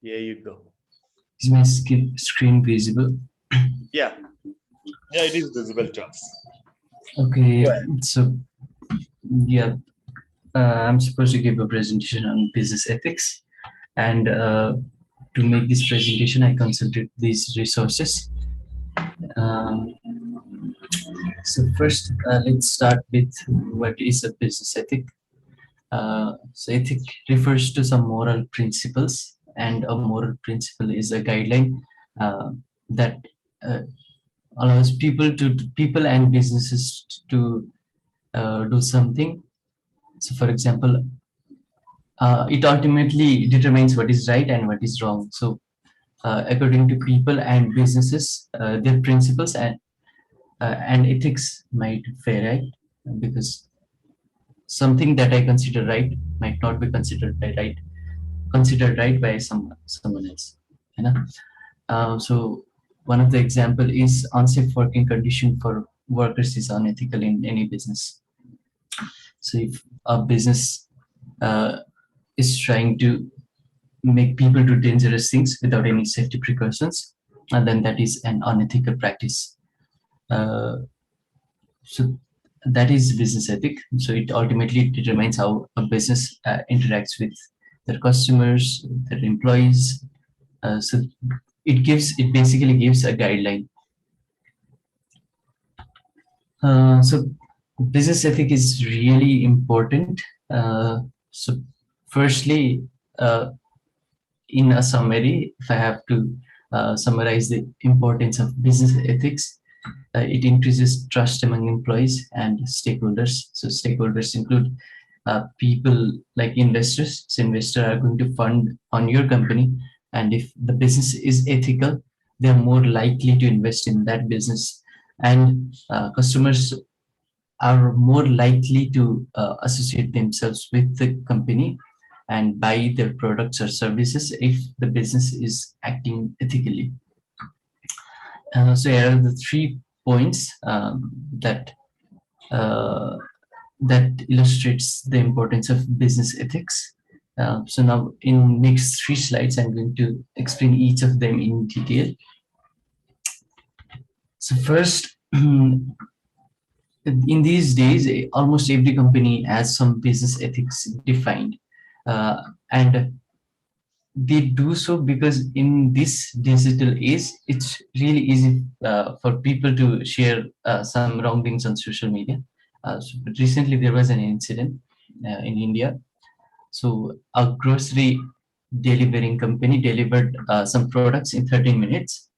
Here you go. Is my screen visible? Yeah, yeah, it is visible to us. Okay, Go ahead. so yeah, I'm supposed to give a presentation on business ethics, and to make this presentation, I consulted these resources. Um, so first, let's start with what is a business ethic. So ethic refers to some moral principles, and a moral principle is a guideline uh, that uh, allows people and businesses to do something. So, for example, it ultimately determines what is right and what is wrong. So, according to people and businesses, their principles and ethics might vary because something that I consider right might not be considered right by someone else. You know? So one of the example is unsafe working condition for workers is unethical in any business. So if a business uh, is trying to make people do dangerous things without any safety precautions, and then that is an unethical practice. Uh, so that is business ethic. So it ultimately determines how a business interacts with their customers, their employees. So it basically gives a guideline. So business ethic is really important. So firstly, uh, in a summary, if I have to summarize the importance of business ethics, it increases trust among employees and stakeholders. So stakeholders include people like investors. So investors are going to fund on your company, and if the business is ethical, they are more likely to invest in that business. And customers are more likely to associate themselves with the company and buy their products or services if the business is acting ethically. So here are the 3 points uh, that illustrates the importance of business ethics. So now in next 3 slides, I'm going to explain each of them in detail. So first, in these days, almost every company has some business ethics defined, and they do so because in this digital age, it's really easy for people to share some wrongdoings on social media. But recently, there was an incident in India. So a grocery delivering company delivered some products in 13 minutes,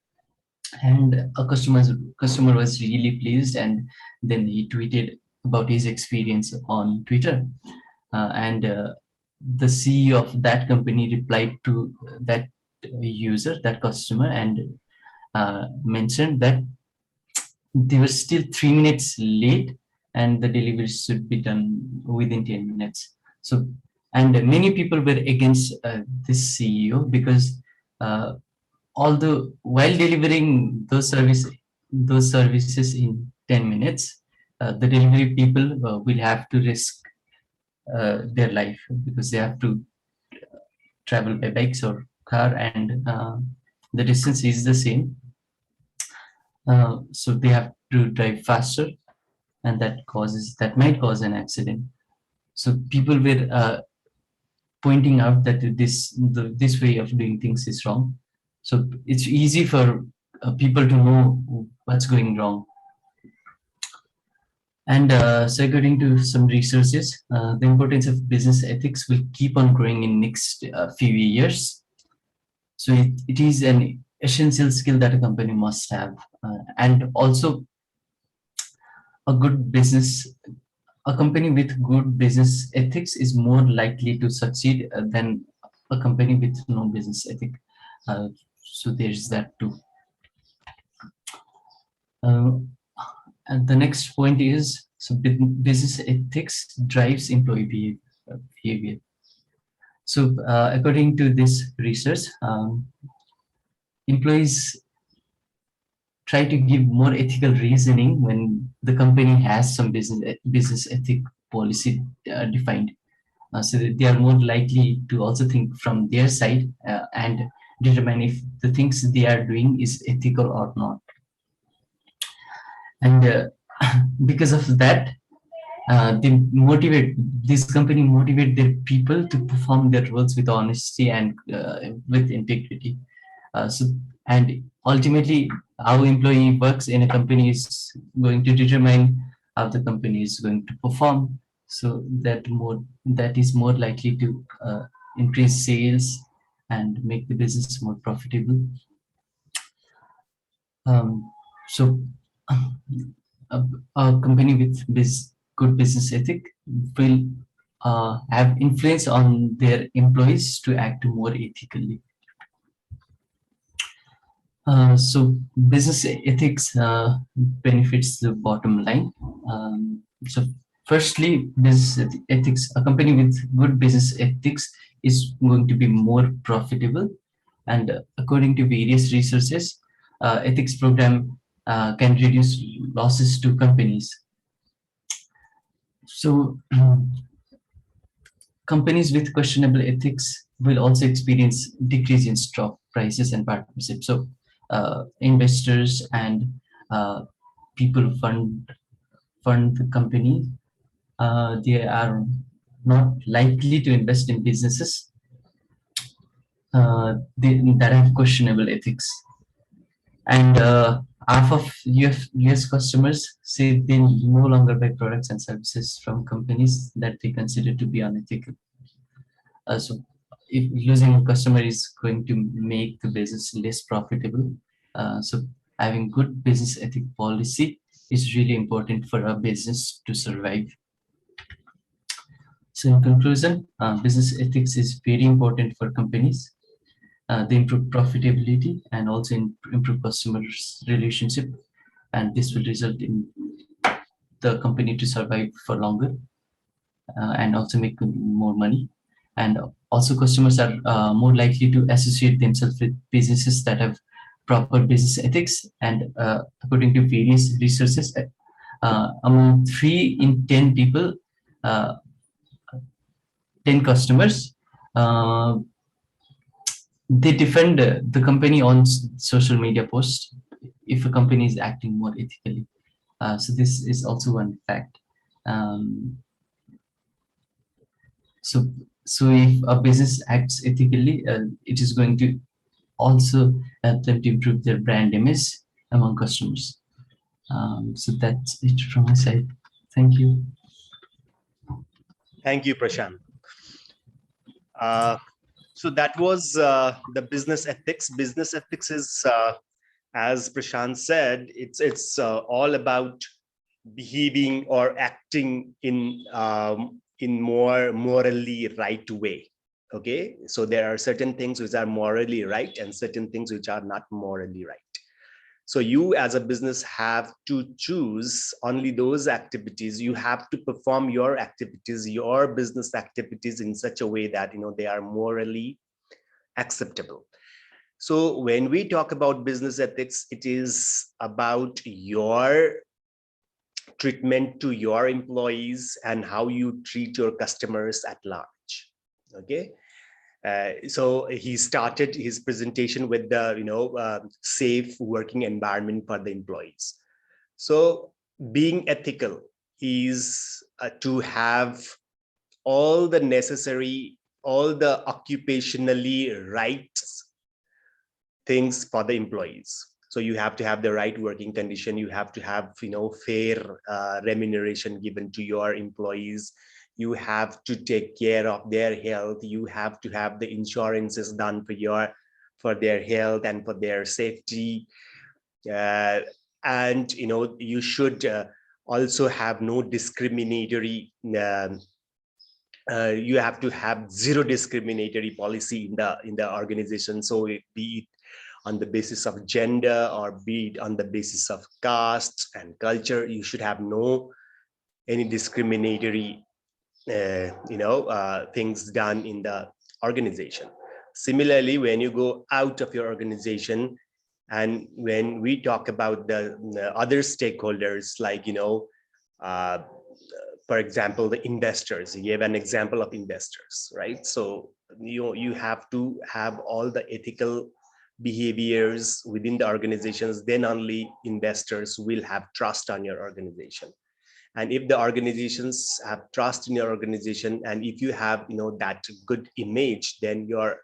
and a customer was really pleased, and then he tweeted about his experience on Twitter, and the CEO of that company replied to that user, that customer, and mentioned that they were still 3 minutes late and the delivery should be done within 10 minutes. So, and many people were against this CEO because uh, although while delivering those services in 10 minutes, the delivery people will have to risk their life because they have to travel by bikes or car, and the distance is the same. So they have to drive faster, and that might cause an accident. So people were pointing out that this way of doing things is wrong. So it's easy for people to know what's going wrong. And so according to some researches, the importance of business ethics will keep on growing in next few years. So it is an essential skill that a company must have. And also a good business, a company with good business ethics is more likely to succeed than a company with no business ethic. Uh, so there's that too. Uh, and the next point is, so business ethics drives employee behavior. So according to this research, employees try to give more ethical reasoning when the company has some business ethic policy defined. so that they are more likely to also think from their side and determine if the things they are doing is ethical or not. And because of that, they motivate this company motivate their people to perform their roles with honesty and with integrity. So, and ultimately, how employee works in a company is going to determine how the company is going to perform. So that is more likely to increase sales and make the business more profitable. So a, a company with good business ethic will have influence on their employees to act more ethically. So business ethics benefits the bottom line. So firstly, business ethics, a company with good business ethics is going to be more profitable. And according to various resources, ethics program can reduce losses to companies. So companies with questionable ethics will also experience decrease in stock prices and partnerships. So investors and people fund the company. They are not likely to invest in businesses that have questionable ethics. And half of US customers say they no longer buy products and services from companies that they consider to be unethical. So if losing a customer is going to make the business less profitable. So having good business ethic policy is really important for a business to survive. So in conclusion, business ethics is very important for companies. They improve profitability and also improve customers' relationship, and this will result in the company to survive for longer and also make more money. And also customers are more likely to associate themselves with businesses that have proper business ethics. And according to various researches, among 3 in 10 people, 10 customers, they defend the company on social media posts if a company is acting more ethically. So this is also one fact. So if a business acts ethically, it is going to also help them to improve their brand image among customers. So that's it from my side. Thank you. Thank you, Prashant. So that was the business ethics. Business ethics is, as Prashant said, it's all about behaving or acting in more morally right way. Okay, so there are certain things which are morally right and certain things which are not morally right. So you as a business have to choose only those activities. You have to perform your activities, your business activities in such a way that they are morally acceptable. So when we talk about business ethics, it is about your treatment to your employees and how you treat your customers at large. Okay. So he started his presentation with the safe working environment for the employees. So being ethical is to have all the necessary, all the occupationally right things for the employees. So you have to have the right working condition. You have to have fair remuneration given to your employees. You have to take care of their health. You have to have the insurances done for their health and for their safety. And you should also have no discriminatory. You have to have zero discriminatory policy in the organization. So be it on the basis of gender or be it on the basis of caste and culture, you should have any discriminatory things done in the organization. Similarly, when you go out of your organization and when we talk about the other stakeholders like for example, the investors. You have an example of investors, right? So you have to have all the ethical behaviors within the organizations, then only investors will have trust on your organization. And if the organizations have trust in your organization, and if you have that good image, then your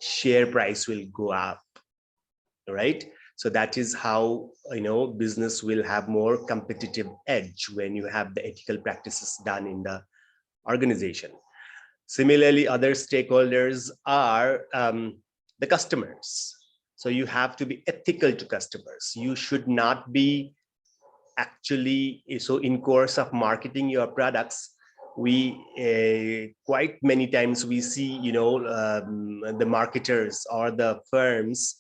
share price will go up, right? So that is how business will have more competitive edge when you have the ethical practices done in the organization. Similarly, other stakeholders are the customers. So you have to be ethical to customers. You should not be actually, so in course of marketing your products, we quite many times we see the marketers or the firms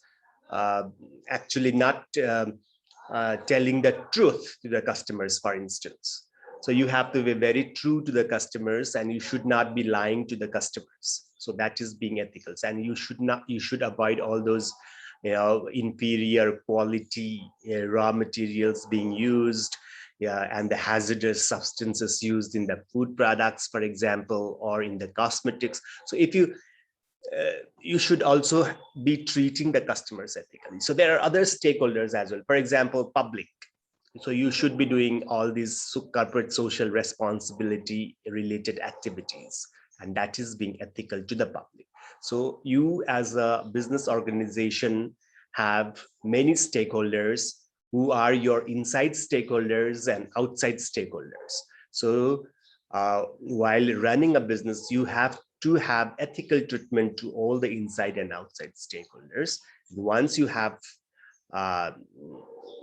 uh, actually not telling the truth to the customers, for instance. So you have to be very true to the customers, and you should not be lying to the customers. So that is being ethical. And you should avoid all those inferior quality raw materials being used, yeah, and the hazardous substances used in the food products, for example, or in the cosmetics. So if you should also be treating the customers ethically. So there are other stakeholders as well. For example, public. So you should be doing all these corporate social responsibility related activities, and that is being ethical to the public. So you as a business organization have many stakeholders who are your inside stakeholders and outside stakeholders. So while running a business, you have to have ethical treatment to all the inside and outside stakeholders. Once you have uh,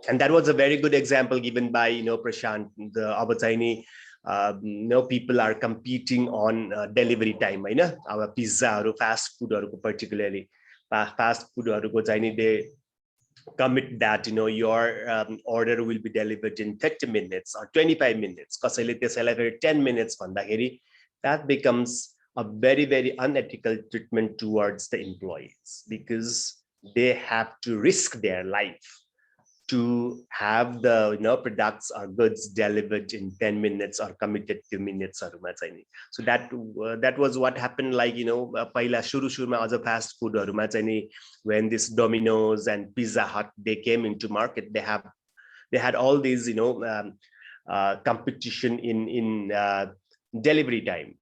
and that was a very good example given by Prashant. The Abachaini, people are competing on delivery time. Our pizza or fast food or particularly fast food or they commit that your order will be delivered in 30 minutes or 25 minutes. Kasaiले त्यसैलाई फेरि 10 minutes भन्दाखेरि that becomes a very, very unethical treatment towards the employees, because they have to risk their life to have the products or goods delivered in 10 minutes or committed 2 minutes or so that was what happened, like पहिला सुरुमा अझ fast food when this Domino's and Pizza Hut, they came into market, they had all these competition in delivery time.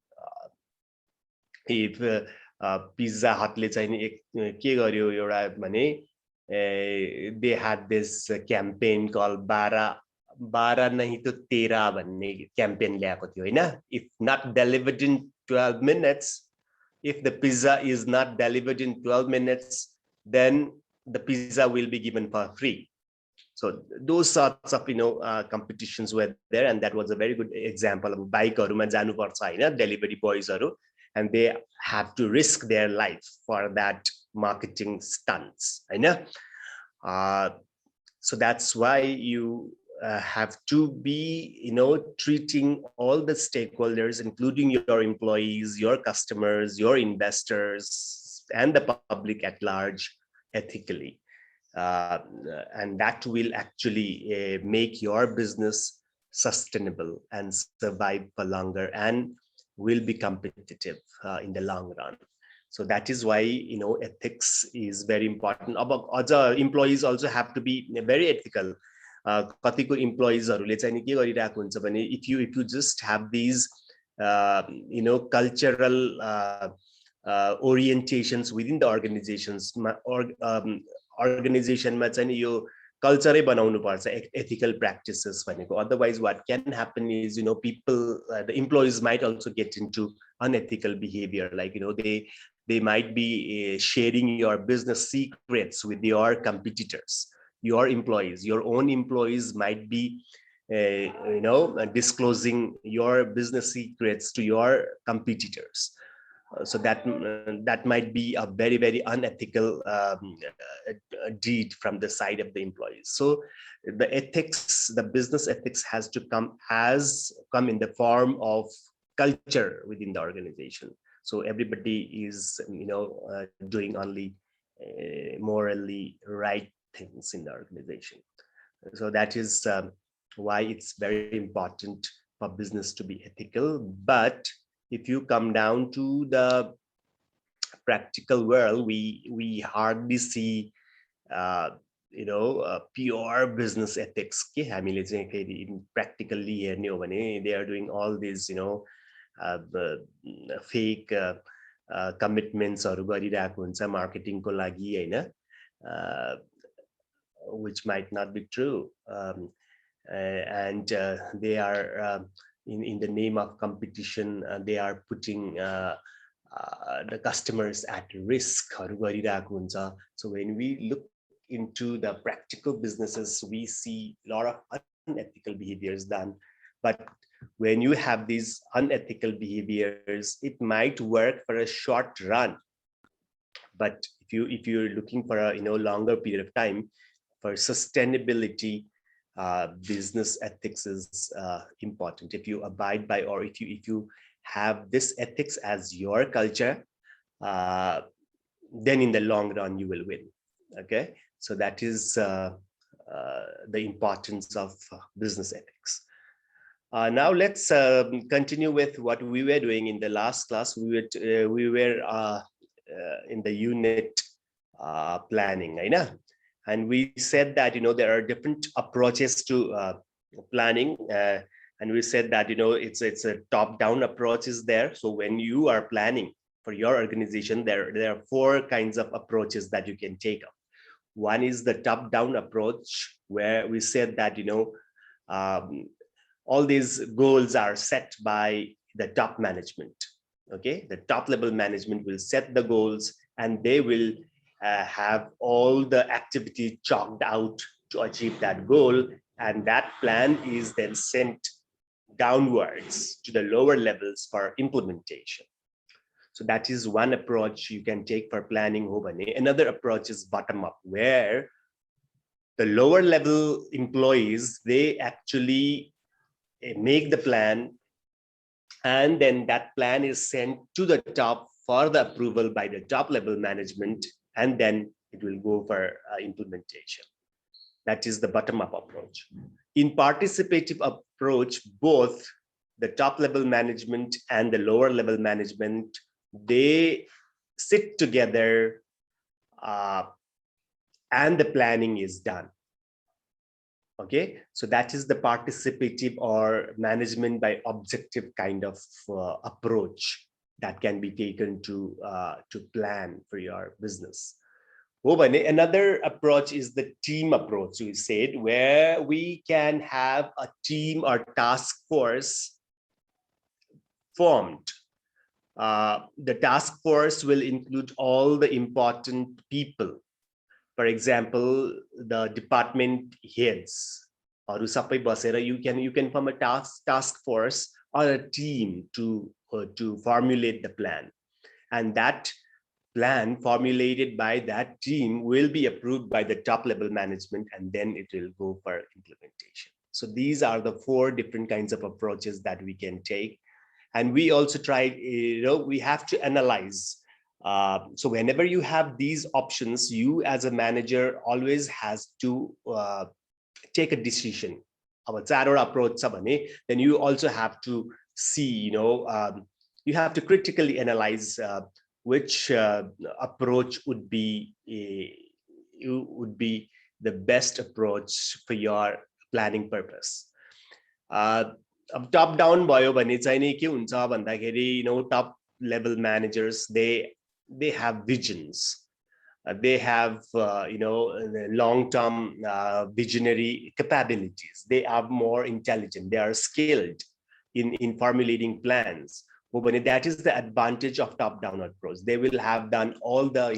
If Pizza Hut ले चाहिँ के गर्यो एउटा भने they had this campaign called Bara nahi to tera भन्ने campaign ल्याएको थियो हैन. If not delivered in 12 minutes, if the pizza is not delivered in 12 minutes, then the pizza will be given for free. So those sorts of competitions were there, and that was a very good example of bikeहरुमा जानु पर्छ हैन, delivery boysहरु, and they have to risk their life for that marketing stunts. So that's why you have to be treating all the stakeholders, including your employees, your customers, your investors, and the public at large ethically, and that will actually make your business sustainable and survive for longer and will be competitive in the long run. So that is why ethics is very important. Other employees also have to be very ethical. कतिको employeesहरुले चाहिँ नि के गरिरहेको हुन्छ भने, if you just have these cultural orientations within the organizations or organizationमा चाहिँ नि यो culture बनाउनु पर्छ ethical practices भनेको. Otherwise what can happen is people, the employees might also get into unethical behavior, like they might be sharing your business secrets with your competitors. Your employees, your own employees might be disclosing your business secrets to your competitors. So that might be a very, very unethical deed from the side of the employees. So the ethics, the business ethics has come in the form of culture within the organization. So everybody is doing only morally right things in the organization. So that is why it's very important for business to be ethical. But if you come down to the practical world, we hardly see pure business ethics. Practically they are doing all these fake commitments or marketing ko lagi, which might not be true. And they are in the name of competition, they are putting the customers at risk. So when we look into the practical businesses, we see a lot of unethical behaviors done. But when you have these unethical behaviors, it might work for a short run. But if you're looking for a longer period of time for sustainability, business ethics is important. If you abide by, or if you have this ethics as your culture, then in the long run you will win. Okay, so that is the importance of business ethics. Now let's continue with what we were doing in the last class. We were in the unit planning, I know, and we said that there are different approaches to planning, and we said that it's a top-down approach is there. So when you are planning for your organization, there are 4 kinds of approaches that you can take up. One is the top-down approach, where we said that all these goals are set by the top management. Okay, the top level management will set the goals, and they will have all the activity chalked out to achieve that goal, and that plan is then sent downwards to the lower levels for implementation. So that is one approach you can take for planning. Another approach is bottom up, where the lower level employees, they actually make the plan, and then that plan is sent to the top for the approval by the top level management, and then it will go for implementation. That is the bottom up approach. In participative approach, both the top level management and the lower level management, they sit together and the planning is done. Okay, so that is the participative or management by objective kind of approach that can be taken to plan for your business. Another approach is the team approach, we said, where we can have a team or task force formed. The task force will include all the important people. For example, the department heads, or you can form a task force or a team to formulate the plan, and that plan formulated by that team will be approved by the top level management, and then it will go for implementation. So these are the 4 different kinds of approaches that we can take, and we also tried. We have to analyze. So whenever you have these options, you as a manager always has to take a decision. Approach, then you also have to see, you have to critically analyze which approach would be the best approach for your planning purpose. Top down भयो भने चाहिँ नि के हुन्छ भन्दाखेरि top level managers, they have visions, they have long-term visionary capabilities, they are more intelligent, they are skilled in formulating plans. That is the advantage of top-down approach. They will have done all the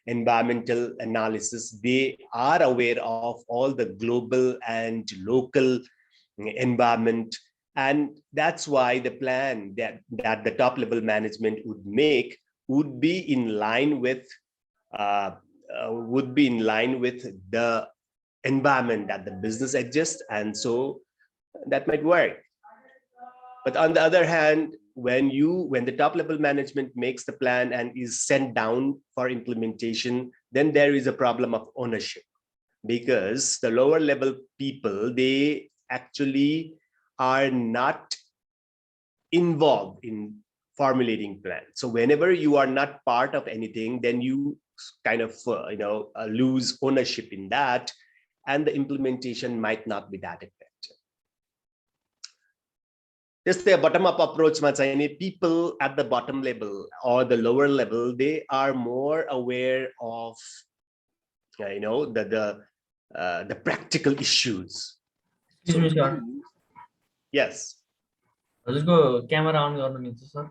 environmental analysis, they are aware of all the global and local environment, and that's why the plan that the top level management would make would be in line with the environment that the business exists, and so that might work. But on the other hand, when the top level management makes the plan and is sent down for implementation, then there is a problem of ownership, because the lower level people, they actually are not involved in formulating plans. So whenever you are not part of anything, then you kind of lose ownership in that, and the implementation might not be that effective. त्यस्तै bottom up approach मा चाहिँ नि people at the bottom level or the lower level, they are more aware of the practical issues. Excuse me, sir. Yes. हजुरको camera अन गर्नु मिल्छ sir?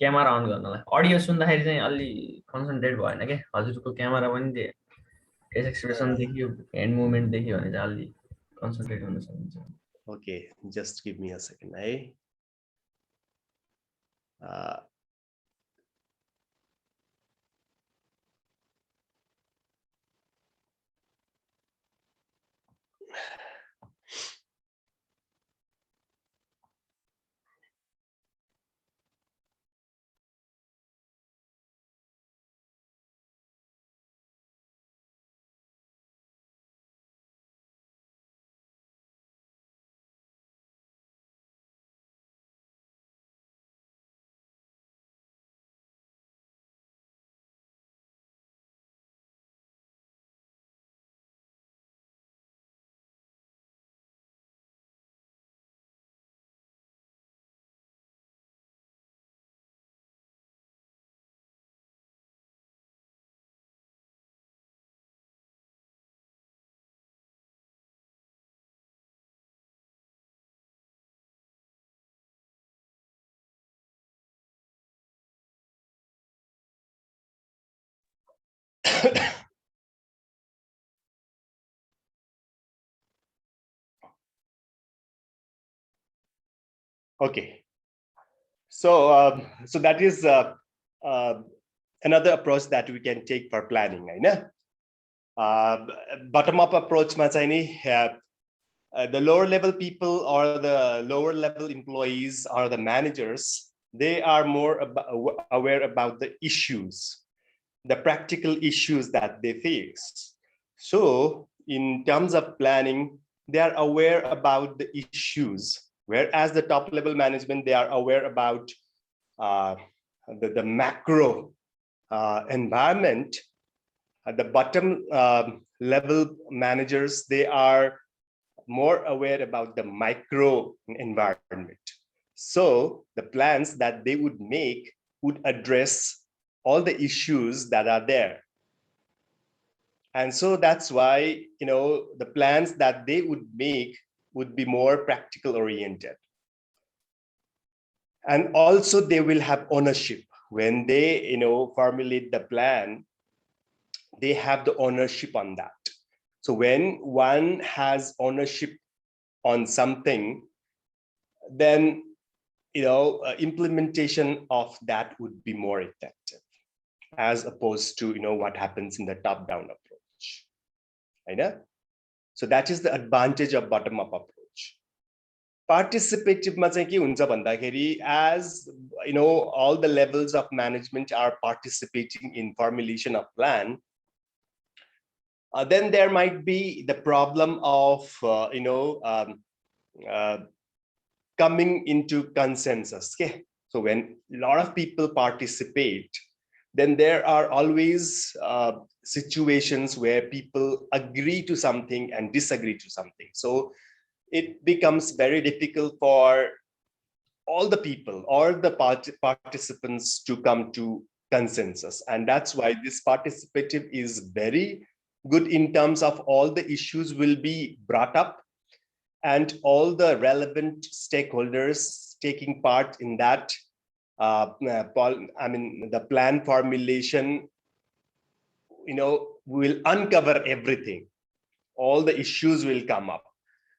Camera अन गर्नलाई audio सुन्दाखेरि चाहिँ अलि कन्सन्ट्रेट भएन के हजुरको क्यामेरा पनि दिए फेस एक्सप्रेसन देखियो ह्यान्ड मुभमेन्ट देखियो भने चाहिँ अलि कन्सन्ट्रेट हुन सकिन्छ. Okay, just give me a second, eh? Okay, so that is another approach that we can take for planning, right? Bottom up approach ma chahi ni the lower level people or the lower level employees or the managers, they are more aware about the issues, the practical issues that they face. So in terms of planning, they are aware about the issues, whereas the top level management, they are aware about the macro environment. At the bottom level managers, they are more aware about the micro environment. So the plans that they would make would address all the issues that are there. And so that's why, the plans that they would make would be more practical oriented. And also they will have ownership. When they, formulate the plan, they have the ownership on that. So when one has ownership on something, then, implementation of that would be more effective, as opposed to, what happens in the top-down approach. Right? So that is the advantage of bottom-up approach. Participative ma chahi ke huncha bhandakeri, as all the levels of management are participating in formulation of plan, then there might be the problem of coming into consensus. Okay? So when a lot of people participate, then there are always situations where people agree to something and disagree to something. So it becomes very difficult for all the people, all the participants to come to consensus. And that's why this participative is very good in terms of all the issues will be brought up and all the relevant stakeholders taking part in that, the plan formulation, will uncover everything. All the issues will come up.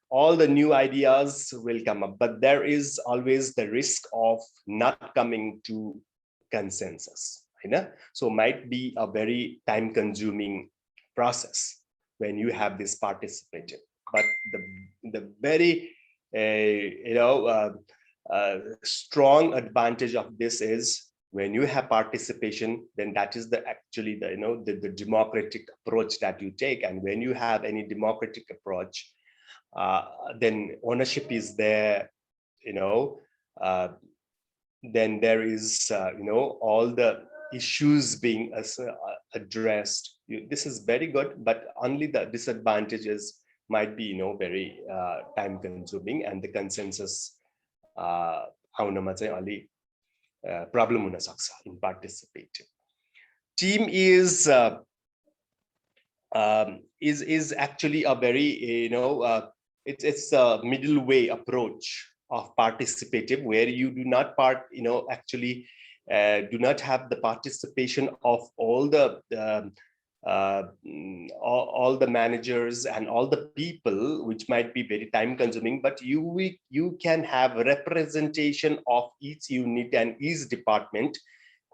All the new ideas will come up, but there is always the risk of not coming to consensus. So might be a very time-consuming process when you have this participative. But the very strong advantage of this is when you have participation, then that is actually the democratic approach that you take. And when you have any democratic approach, then ownership is there, then there is, all the issues being addressed. This is very good, but only the disadvantages might be, very time consuming, and the consensus आउनमा चाहिँ अलि problem हुन सक्छ in participating. Team is actually a very, it's a middle way approach of participative, where you do not actually do not have the participation of all the managers and all the people, which might be very time consuming, but you can have representation of each unit and each department,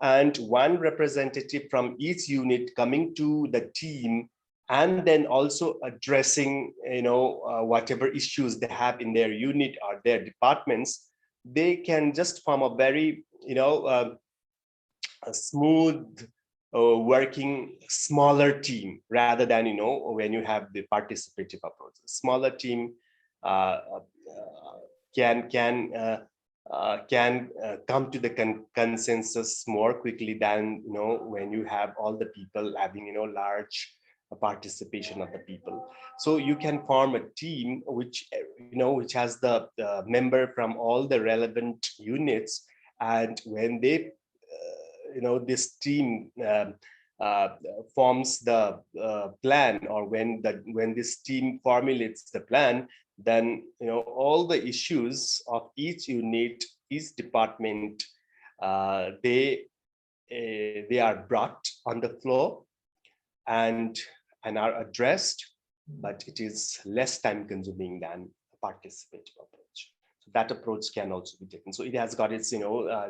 and one representative from each unit coming to the team, and then also addressing, whatever issues they have in their unit or their departments. They can just form a very, a smooth working smaller team, rather than, when you have the participative approach. A smaller team can come to the consensus more quickly than, when you have all the people having, large participation of the people. So you can form a team which, which has the member from all the relevant units, and when they this team forms the plan, or when this team formulates the plan, then, all the issues of each unit, each department, they are brought on the floor and are addressed, but it is less time consuming than a participative approach. So that approach can also be taken. So it has got its,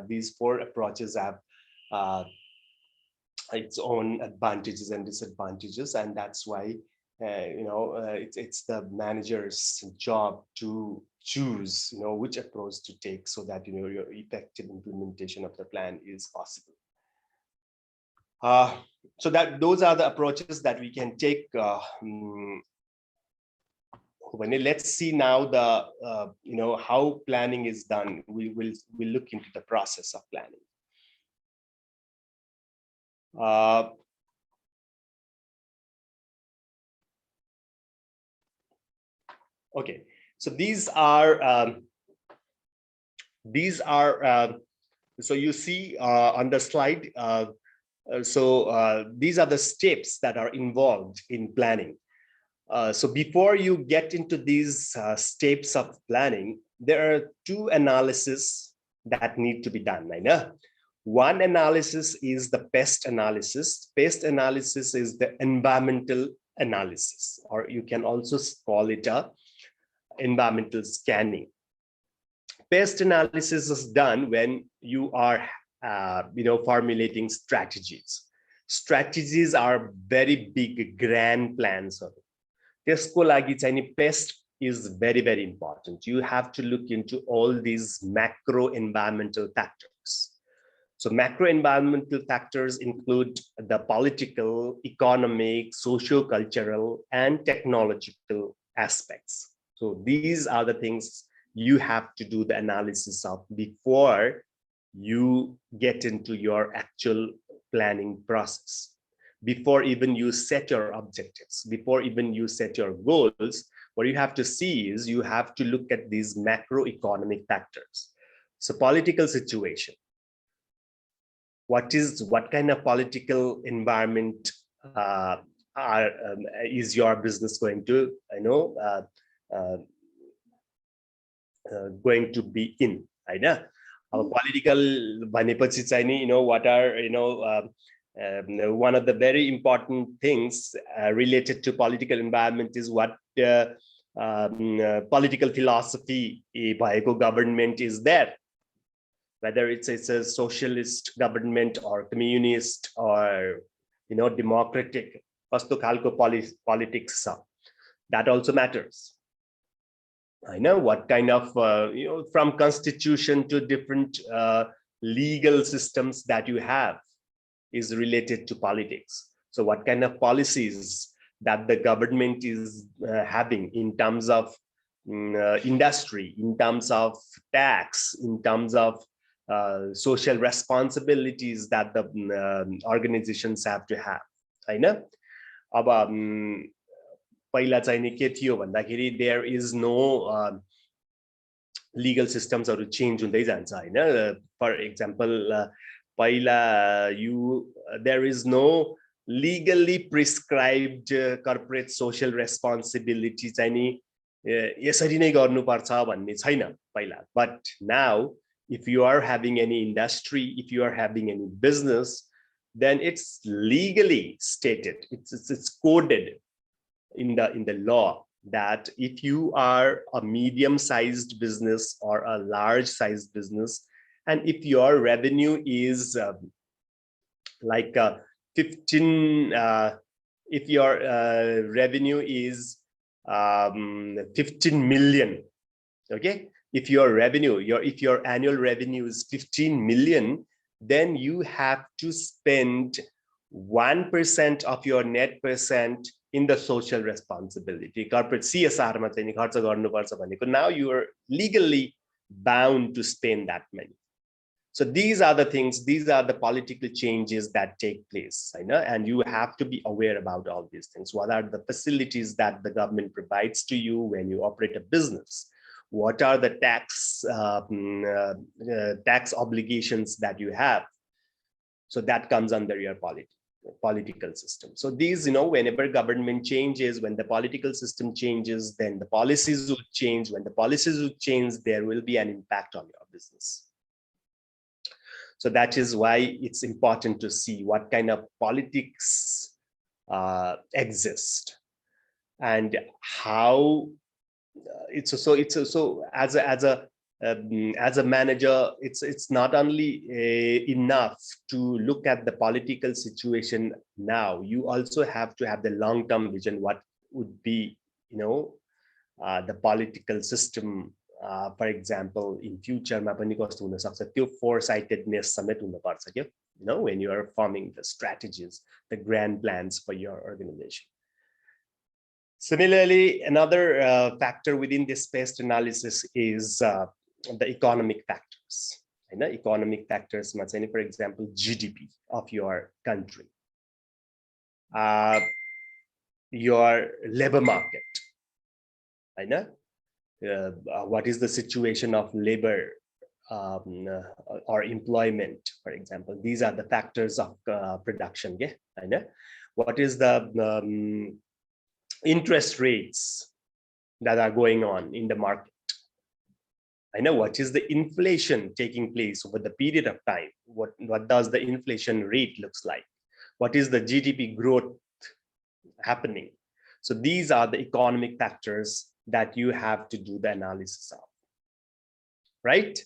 these four approaches have its own advantages and disadvantages, and that's why it's the manager's job to choose, which approach to take, so that, your effective implementation of the plan is possible. So that those are the approaches that we can take. Let's see now the how planning is done. We'll look into the process of planning. Okay, so these are so you see on the slide. These are the steps that are involved in planning. So before you get into these steps of planning, there are two analyses that need to be done. I know. One analysis is the pest analysis. Pest analysis is the environmental analysis, or you can also call it a environmental scanning. Pest analysis is done when you are formulating strategies. Strategies are very big, grand plans. त्यसको लागि चाहिँ pest is very, very important. You have to look into all these macro environmental factors. So macro environmental factors include the political, economic, socio-cultural, and technological aspects. So these are the things you have to do the analysis of before you get into your actual planning process. Before even you set your objectives, before even you set your goals, what you have to see is you have to look at these macroeconomic factors. So political situation. What kind of political environment is your business going to, going to be in? I know. Political, what are, one of the very important things related to political environment is what political philosophy bhayeko government is there. Whether it's a socialist government or communist or democratic, kasto khalko politics, that also matters. I know what kind of from constitution to different legal systems that you have is related to politics. So what kind of policies that the government is having in terms of industry, in terms of tax, in terms of social responsibilities that the organizations have to have. होइन अब पहिला चाहिँ नि के थियो भन्दाखेरि there is no legal systems हरू change हुँदै जान्छ होइन. For example, पहिला there is no legally prescribed corporate social responsibility चाहिँ नि यसरी नै गर्नुपर्छ भन्ने छैन पहिला. But now if you are having any industry, if you are having any business, then it's legally stated, it's coded in the law that if you are a medium-sized business or a large-sized business, and if your revenue is like 15, if your revenue is 15 million, okay, if your annual revenue is 15 million, then you have to spend 1% of your net percent in the social responsibility, corporate CSR ma चाहिँ नि खर्च गर्नुपर्छ भनेको. Now you are legally bound to spend that money. So these are the things, these are the political changes that take place, and you have to be aware about all these things. What are the facilities that the government provides to you when you operate a business? What are the tax obligations that you have? So that comes under your political system. So these, whenever government changes, when the political system changes, then the policies will change. When the policies will change, there will be an impact on your business. So that is why it's important to see what kind of politics exist and how it's so as a manager, it's not only enough to look at the political situation now. You also have to have the long-term vision. What would be, the political system, for example, in future ma pani kasto huna सक्छ, त्यो foresightedness समेत हुनुपर्छ के, when you are forming the strategies, the grand plans for your organization. Similarly, another factor within this pest analysis is the economic factors. Economic factors, for example, GDP of your country, your labor market. What is the situation of labor or employment, for example? These are the factors of production. What is the interest rates that are going on in the market? What is the inflation taking place over the period of time? What does the inflation rate looks like? What is the GDP growth happening? So these are the economic factors that you have to do the analysis of, right?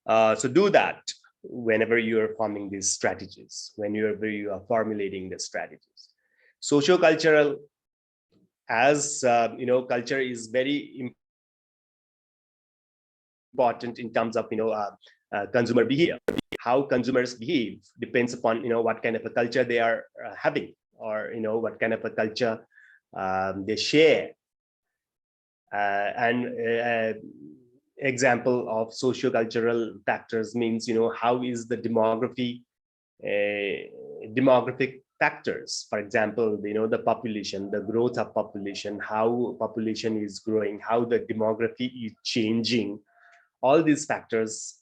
So do that whenever you are forming these strategies, whenever you are formulating the strategies. Socio-cultural, as culture is very important in terms of consumer behavior. How consumers behave depends upon what kind of a culture they are having, or what kind of a culture they share. Example of socio-cultural factors means how is the demographic factors. For example, the population, the growth of population, how population is growing, how the demography is changing. All these factors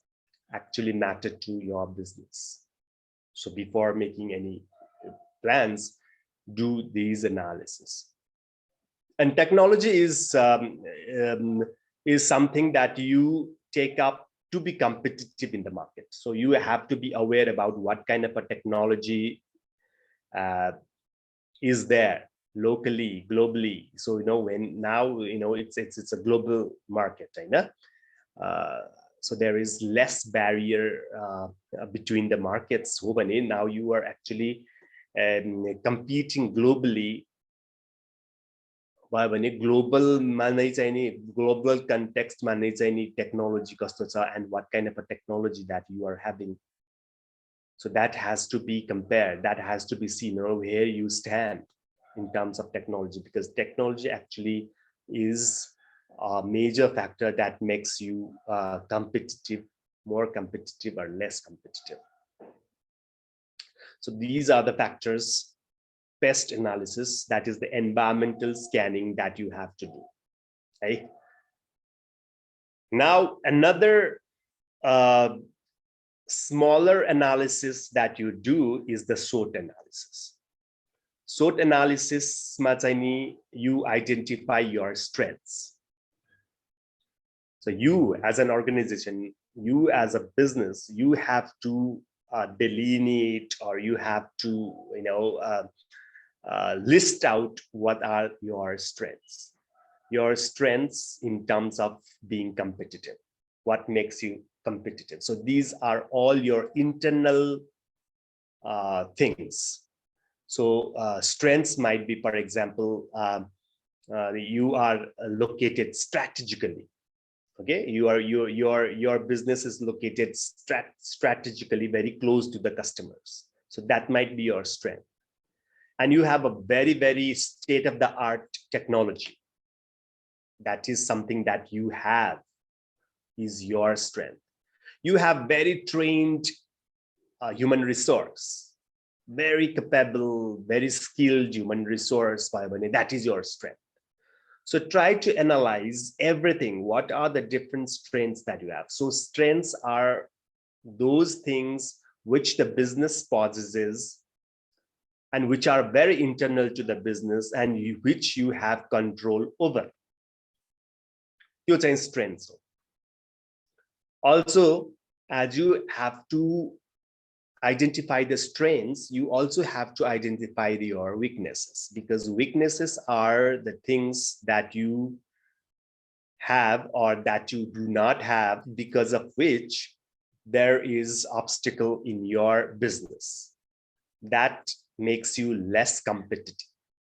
actually matter to your business. So before making any plans, do these analysis. And technology is something that you take up to be competitive in the market. So you have to be aware about what kind of a technology is there locally, globally. So when now it's a global market, so there is less barrier between the markets. Now you are actually competing globally. Global global context technology and what kind of a technology that you are having. So that has to be compared, that has to be seen where you stand. in terms of technology, because technology actually is a major factor that makes you competitive, more competitive or less competitive. So these are the factors. Pest analysis, that is the environmental scanning that you have to do. Okay. Now another smaller analysis that you do is the SWOT analysis. SWOT analysis, you identify your strengths. So you as an organization, you as a business, you have to delineate, or you have to list out what are your strengths. Your strengths in terms of being competitive. What makes you competitive? So these are all your internal things. So strengths might be, for example, you are located strategically. Okay, your business is located strategically very close to the customers. So that might be your strength. And you have a very, very state-of-the-art technology. That is something that you have, is your strength. You have very trained human resource, very capable, very skilled human resource. That is your strength. So try to analyze everything. What are the different strengths that you have? So strengths are those things which the business possesses and which are very internal to the business and which you have control over. You change strengths. Also, as you have to identify the strengths, you also have to identify your weaknesses, because weaknesses are the things that you have or that you do not have, because of which there is obstacle in your business that makes you less competitive.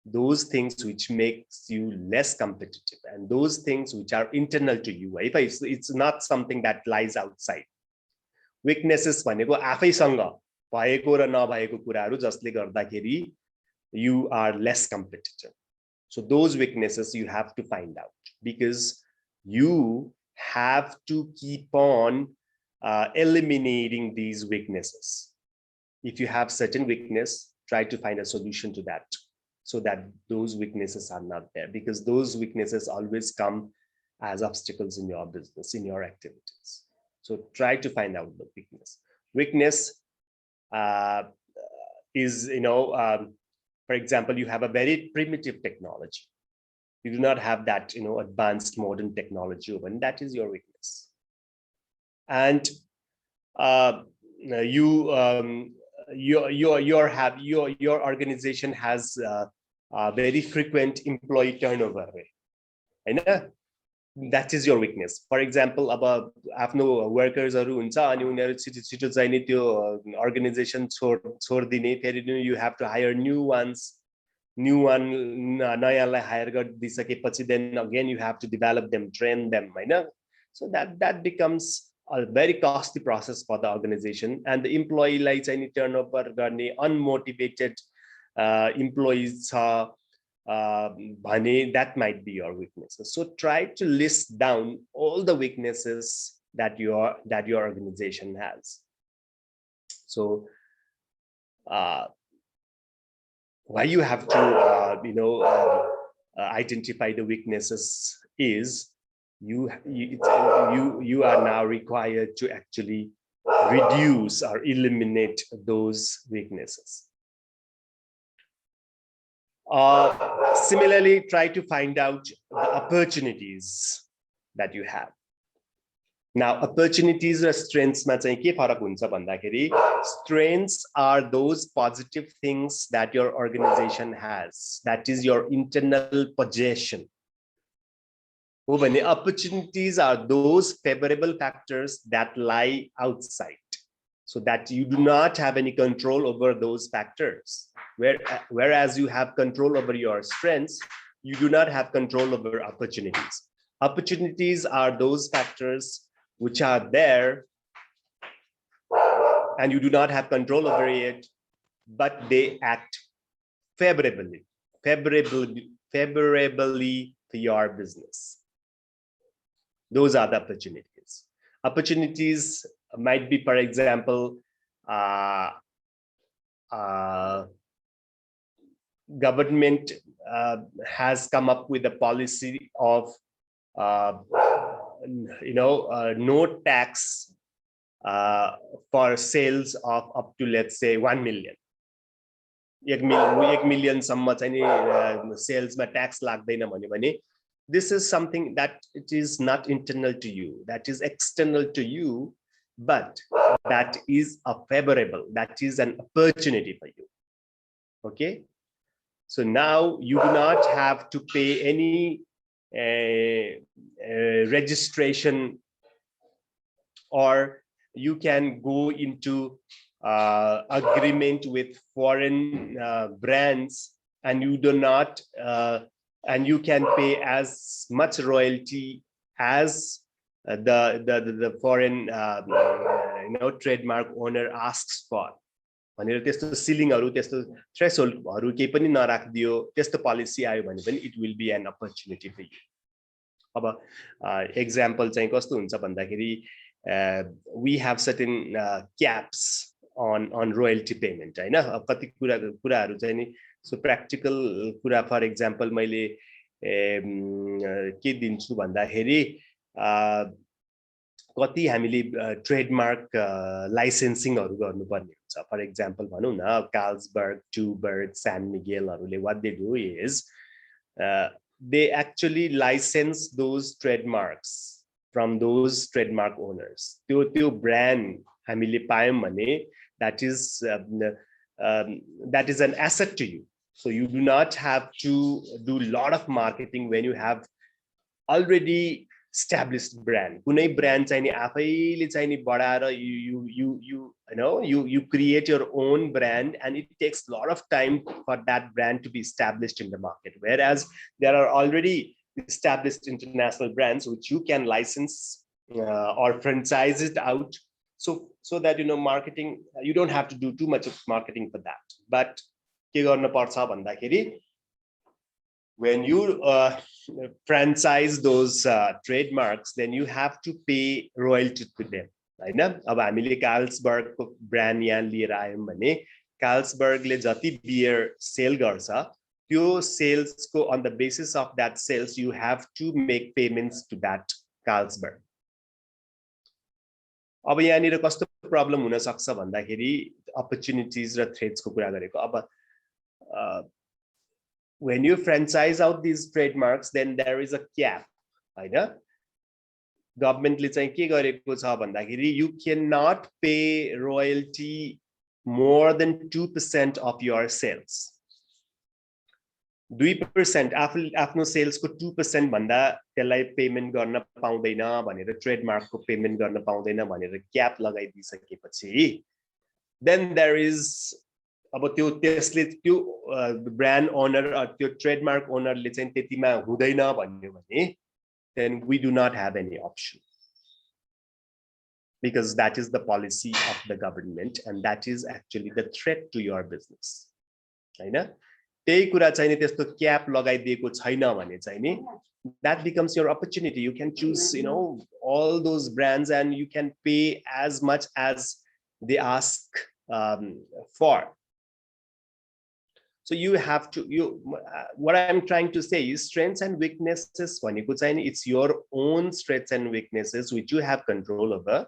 Those things which makes you less competitive, and those things which are internal to you. It's not something that lies outside. Weaknesses भनेको आफैसँग भएको र नभएको कुराहरू जसले गर्दाखेरि you are less competitive. So those weaknesses you have to find out, because you have to keep on eliminating these weaknesses. If you have certain weakness, try to find a solution to that, so that those weaknesses are not there, because those weaknesses always come as obstacles in your business, in your activities. So try to find out the weakness. Weakness is, for example, you have a very primitive technology. You do not have that, advanced modern technology, and that is your weakness. And your organization has very frequent employee turnover. That is your weakness. For example, about आफ्नो वर्कर्सहरु हुन्छ अनि उनीहरु छिटो चाहिने त्यो organisation छोड्दिने, फेरि you have to hire new one नयाँलाई hire गरिदिसकेपछि then again you have to develop them, train them, हैन? So that becomes a very costly process for the organization, and the employee लाई चाहिँ turnover गर्ने unmotivated employees छ that might be your weaknesses. So try to list down all the weaknesses that your organization has. So why you have to identify the weaknesses is you are now required to actually reduce or eliminate those weaknesses. Similarly, try to find out the opportunities that you have. Now, opportunities or strengths ma chahi ke farak huncha bhandakeri, strengths are those positive things that your organization has, that is your internal possession. Opportunities are those favorable factors that lie outside, so that you do not have any control over those factors. Whereas you have control over your strengths, you do not have control over opportunities. Opportunities are those factors which are there and you do not have control over it, but they act favorably favorably to your business. Those are the opportunities. Opportunities might be, for example, government has come up with a policy of no tax for sales of up to, let's say, 1 million. 1 million सम्म चाहिँ सेल्समा tax लाग्दैन भन्यो भने this is something that it is not internal to you, that is external to you, but that is a favorable, that is an opportunity for you. Okay, so now you do not have to pay any registration, or you can go into agreement with foreign brands, and you do not and you can pay as much royalty as the foreign trademark owner asks for. भनेर त्यस्तो सिलिङहरु त्यस्तो थ्रेशोल्डहरु केही पनि नराख्दियो, त्यस्तो policy आयो भने पनि it will be an opportunity for you. अब एक्जाम्पल चाहिँ कस्तो हुन्छ भन्दाखेरि we have certain caps on royalty payment, हैन? अब कति कुराहरु चाहिँ नि सो प्र्याक्टिकल कुरा, फर एक्जाम्पल मैले के दिन्छु भन्दाखेरि कति हामीले ट्रेडमार्क लाइसेन्सिङहरु गर्नुपर्ने हुन्छ. फर एक्जाम्पल भनौं न, कार्लसबर्ग, ट्युबर्ग, सान मिगेलहरुले what they do is they actually license those trademarks from those trademark owners. त्यो brand हामीले पायौं भने that is an asset to you. So you do not have to do a lot of marketing when you have already established brand. कुनै brand चाहिँ नि आफैले चाहिँ नि बढाएर you create your own brand, and it takes a lot of time for that brand to be established in the market, whereas there are already established international brands which you can license or franchise it out, so that marketing, you don't have to do too much of marketing for that. But के गर्न पर्छ भन्दाखेरि when you franchise those trademarks, then you have to pay royalty to them, हैन? अब हामीले Carlsberg को brand यहाँ लिएर आयौं भने कार्लसबर्गले जति बियर सेल गर्छ, त्यो सेल्स को on the basis of that sales you have to make payments to that Carlsberg. अब यहाँनिर कस्तो प्रब्लम हुन सक्छ भन्दाखेरि अपर्चुनिटिज र थ्रेट्स को कुरा गरेको. अब when you franchise out these trademarks, then there is a cap, हैन? गभर्नमेन्टले चाहिँ के गरेको छ भन्दाखेरि you cannot pay royalty more than 2% of your sales. 2% आफ्नो सेल्स को 2% भन्दा त्यसलाई पेमेन्ट गर्न पाउँदैन भनेर, ट्रेडमार्क को पेमेन्ट गर्न पाउँदैन भनेर क्याप लगाइदिसकेपछि then there is, अब त्यो त्यसले त्यो ब्रान्ड ओनर त्यो ट्रेडमार्क ओनरले चाहिँ त्यतिमा हुँदैन भन्यो भने then we do not have any option, because that is the policy of the government and that is actually the threat to your business, हैन? त्यही कुरा चाहिँ नि त्यस्तो क्याप लगाइदिएको छैन भने चाहिँ नि that becomes your opportunity. You can choose all those brands and you can pay as much as they ask for. So you have to, what I'm trying to say is strengths and weaknesses भनेको चाहिँ नि it's your own strengths and weaknesses which you have control over,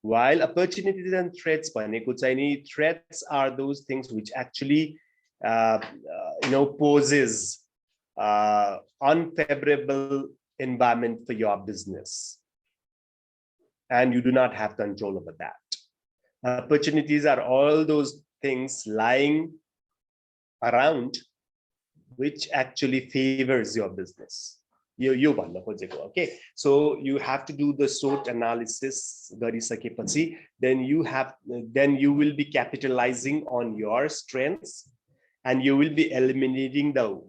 while opportunities and threats भनेको चाहिँ नि threats are those things which actually poses unfavorable environment for your business and you do not have control over that. Opportunities are all those things lying around which actually favors your business. You भन्नु खोजेको. Okay, so you have to do the SWOT analysis गरिसकेपछि then you will be capitalizing on your strengths and you will be eliminating the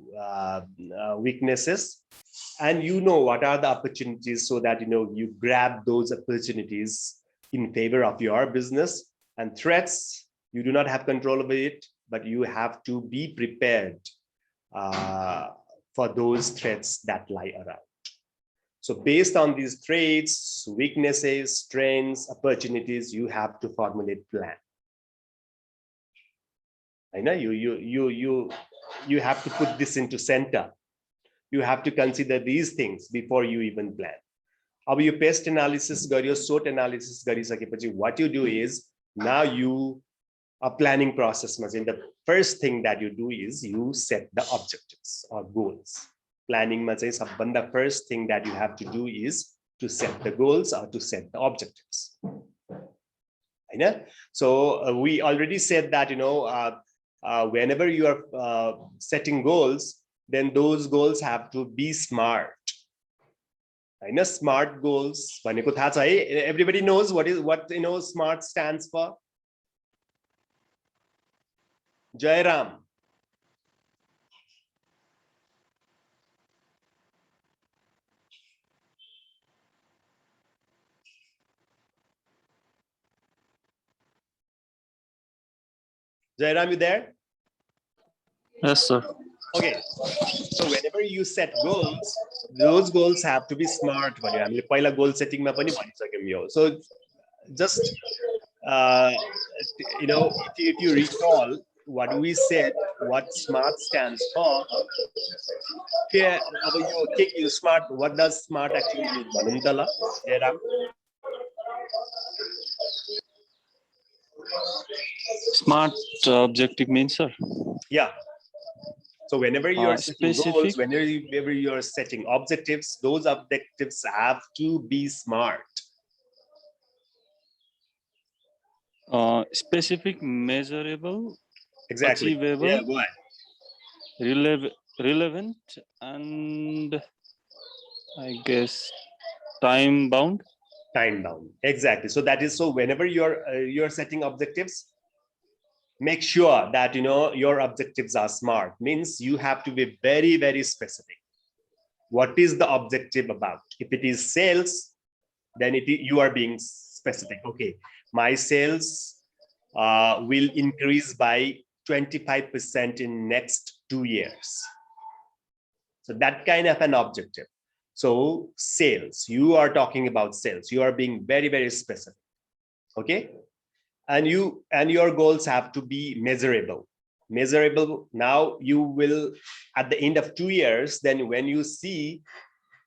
weaknesses, and what are the opportunities, so that you grab those opportunities in favor of your business. And threats, you do not have control over it, but you have to be prepared for those threats that lie around. So based on these traits, weaknesses, strengths, opportunities, you have to formulate plan. I know you have to put this into center. You have to consider these things before you even plan. अब you pest analysis गर्यो, SWOT analysis गरिसकेपछि what you do is now you a planning process. The first thing that you do is you set the objectives or goals. Planning the first thing that you have to do is to set the goals or to set the objectives. So we already said that whenever you are setting goals, then those goals have to be smart. Smart goals. Everybody knows what SMART stands for. Jairam. Jairam, you there? Yes, sir. Okay. So whenever you set goals, those goals have to be smart. Goal setting. So just if you recall what we said, what SMART stands for. Here, you smart. What does SMART actually mean? Smart objective means, sir. Yeah. So whenever you're setting goals, specific. whenever you're setting objectives, those objectives have to be smart. Specific, measurable, Exactly. achievable, Yeah, go ahead. relevant, and I guess time bound. Time bound. Exactly. So that is so. Whenever you're setting objectives, make sure that your objectives are smart. Means you have to be very, very specific. What is the objective about? If it is sales, then you are being specific. Okay, my sales will increase by 25% in next 2 years. So that kind of an objective. So sales, you are talking about sales. You are being very, very specific. Okay. And your goals have to be measurable. Now you will, at the end of 2 years, then when you see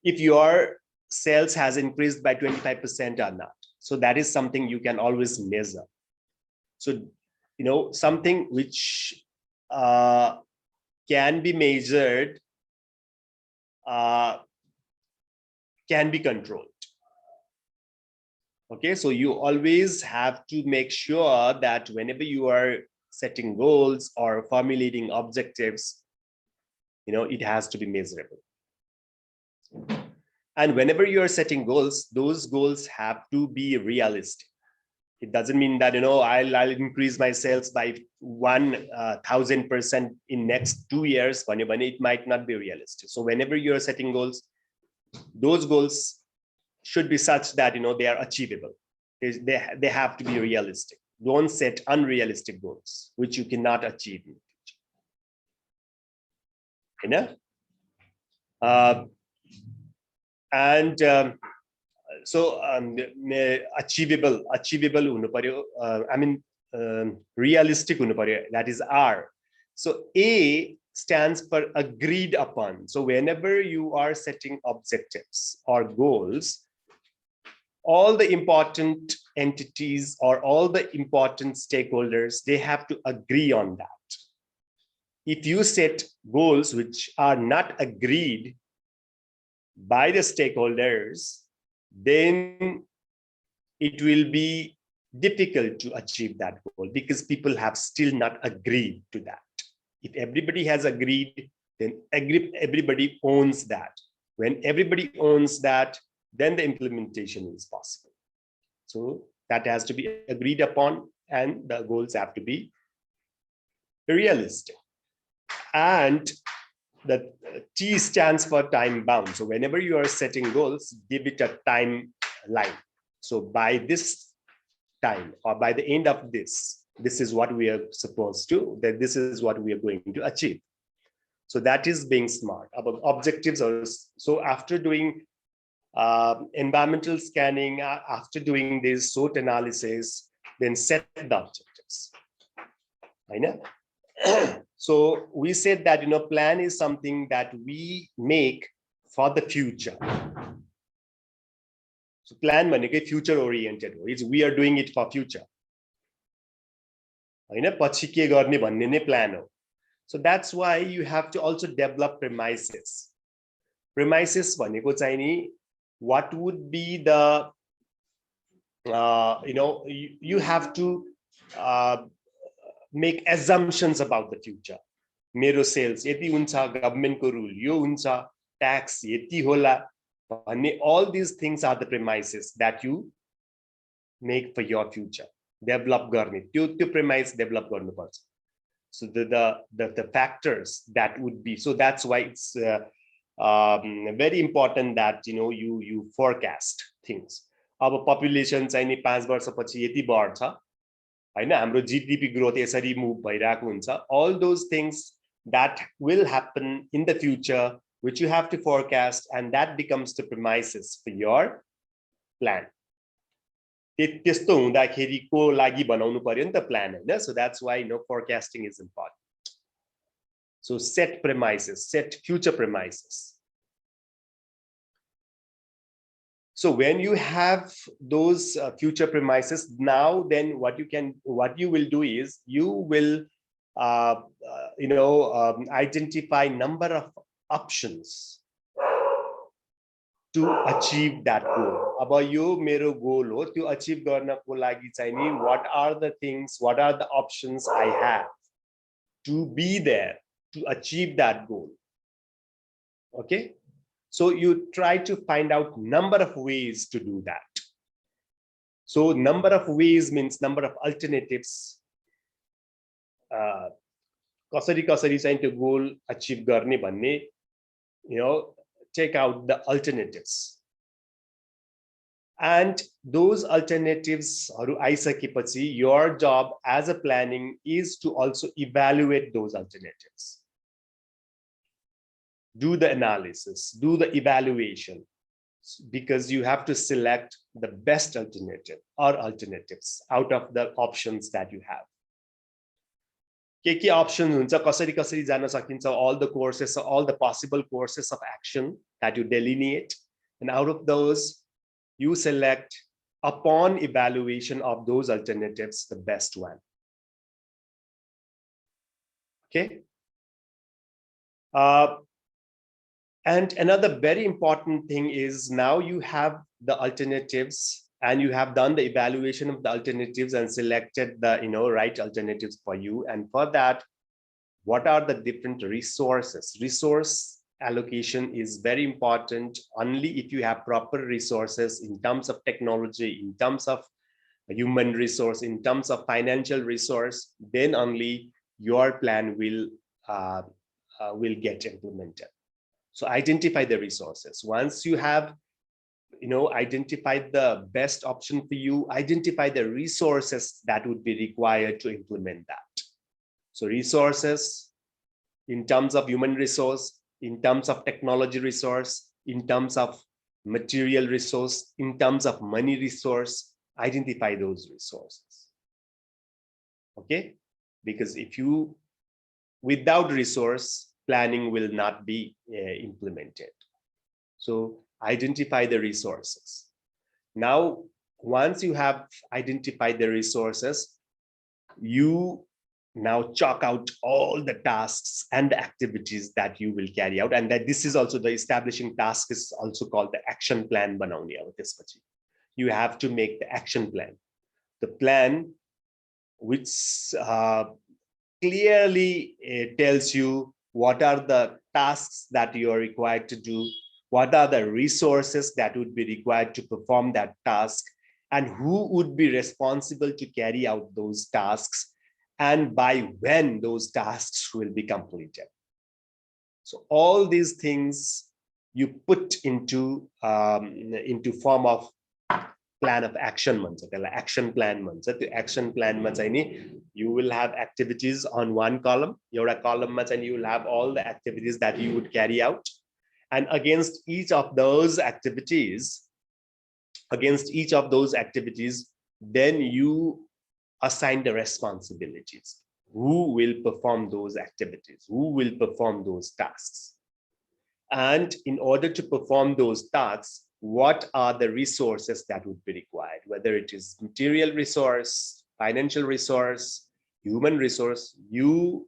if your sales has increased by 25% or not. So that is something you can always measure. So, something which can be measured can be controlled. Okay, so you always have to make sure that whenever you are setting goals or formulating objectives, it has to be measurable. And whenever you are setting goals, those goals have to be realistic. It doesn't mean that, I'll increase my sales by 1,000% in next 2 years. It might not be realistic. So whenever you're setting goals, those goals should be such that, they are achievable. They have to be realistic. Don't set unrealistic goals, which you cannot achieve in the future. So achievable realistic that is R. So A stands for agreed upon. So whenever you are setting objectives or goals, all the important entities or all the important stakeholders, they have to agree on that. If you set goals which are not agreed by the stakeholders, then it will be difficult to achieve that goal because people have still not agreed to that. If everybody has agreed, then everybody owns that. When everybody owns that, then the implementation is possible. So that has to be agreed upon, and the goals have to be realistic. And the T stands for time bound. So whenever you are setting goals, give it a timeline. So by this time or by the end of this is what we are supposed to, that this is what we are going to achieve. So that is being smart. About objectives are, so after doing environmental scanning, after doing this SWOT analysis, then set the objectives. I know. So we said that plan is something that we make for the future. So plan भनेकै future oriented हो. We are doing it for future. हैन पछि के गर्ने भन्ने नै plan हो. So that's why you have to also develop premises. Premises भनेको चाहिँ नि what would be the you have to make assumptions about the future. मेरो sales यति हुन्छ, government को rule यो हुन्छ, tax यति होला भन्ने, all these things are the premises that you make for your future. Develop गर्ने त्यो premise develop गर्नु पर्छ. So the factors that would be, so that's why it's very important that you forecast things. अब population चाहिँ नि 5 वर्षपछि यति बढ्छ हैन, हाम्रो GDP growth यसरी move भइराको हुन्छ. All those things that will happen in the future which you have to forecast, and that becomes the premises for your plan. त्यस्तो हुँदाखेरिको लागि बनाउनु पर्यो नि त plan Hahn. So that's why forecasting is important. So set premises, set future premises. So when you have those future premises, now then what you will do is you will identify number of options to achieve that goal. अब यो मेरो goal हो, त्यो achieve गर्नको लागि चाहिँ नि what are the things, what are the options I have to be there to achieve that goal. Okay, so you try to find out number of ways to do that. So number of ways means number of alternatives. कसरी चाहिँ त्यो goal achieve गर्ने भन्ने, take out the alternatives. And those alternatives haru aisikeपछि, your job as a planning is to also evaluate those alternatives. Do the analysis, do the evaluation, because you have to select the best alternative or alternatives out of the options that you have. के options हुन्छ, कसरी जान सकिन्छ, all the courses, all the possible courses of action that you delineate, and out of those you select, upon evaluation of those alternatives, the best one. Okay. And another very important thing is, now you have the alternatives and you have done the evaluation of the alternatives and selected the right alternatives for you. And for that, what are the different resources? Resource allocation is very important. Only if you have proper resources in terms of technology, in terms of human resource, in terms of financial resource, then only your plan will get implemented. So identify the resources. Once you have identified the best option for you, identify the resources that would be required to implement that. So resources in terms of human resource, in terms of technology resource, in terms of material resource, in terms of money resource, identify those resources. Okay, because without resource, planning will not be implemented. So identify the resources. Now, once you have identified the resources, you now chalk out all the tasks and the activities that you will carry out. And that this is also the establishing task is also called the action plan banaउने अब त्यसपछि. You have to make the action plan. The plan which clearly tells you what are the tasks that you are required to do, what are the resources that would be required to perform that task, and who would be responsible to carry out those tasks, and by when those tasks will be completed. So all these things you put into form of plan of action भन्छ त्यसलाई action plan भन्छ त्यो action plan मा चाहिँ नि you will have activities on one column एउटा column मा चाहिँ you will have all the activities that you would carry out and against each of those activities then you assign the responsibilities. Who will perform those activities? Who will perform those tasks? And in order to perform those tasks, what are the resources that would be required? Whether it is material resource, financial resource, human resource, you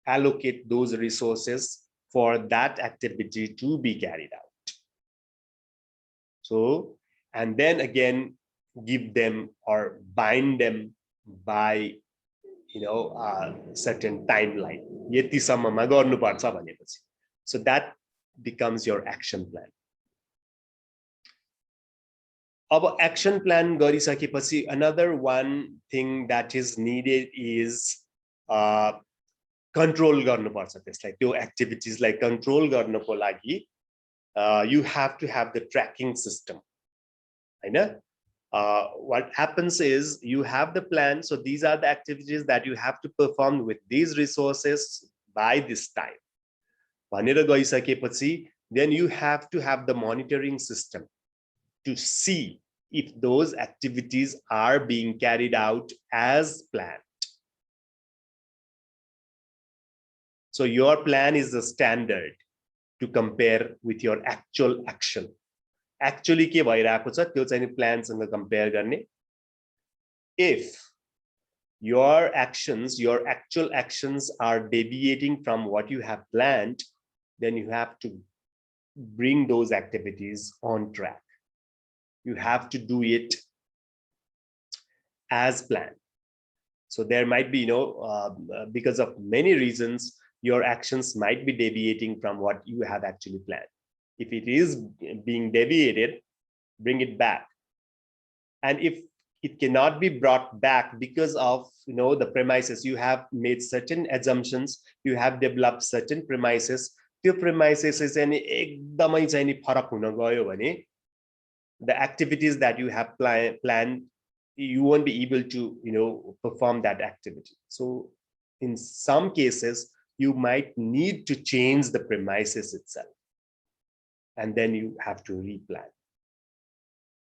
allocate those resources for that activity to be carried out. So, and then again, give them or bind them by certain timeline. यतिसम्ममा गर्नुपर्छ भनेपछि. So that becomes your action plan. अब action plan गरिसकेपछि another one thing that is needed is control गर्नुपर्छ त्यसलाई त्यो activities लाई control गर्नको लागि you have to have the tracking system. Hahn? What happens is you have the plan, so these are the activities that you have to perform with these resources by this time. भनेर गइसकेपछि then you have to have the monitoring system to see if those activities are being carried out as planned. So your plan is the standard to compare with your actual action. Actually के भइरहेको छ त्यो चाहिँ plan सँग compare गर्ने. If your actual actions are deviating from what you have planned, then you have to bring those activities on track. You have to do it as planned. So there might be, because of many reasons, your actions might be deviating from what you have actually planned. If it is being deviated, bring it back. And if it cannot be brought back because of the premises, you have made certain assumptions, you have developed certain premises, त्यो premises is एकदमै चाहिँ नि फरक हुन गयो भने the activities that you have planned, you won't be able to perform that activity. So in some cases you might need to change the premises itself, and then you have to replan.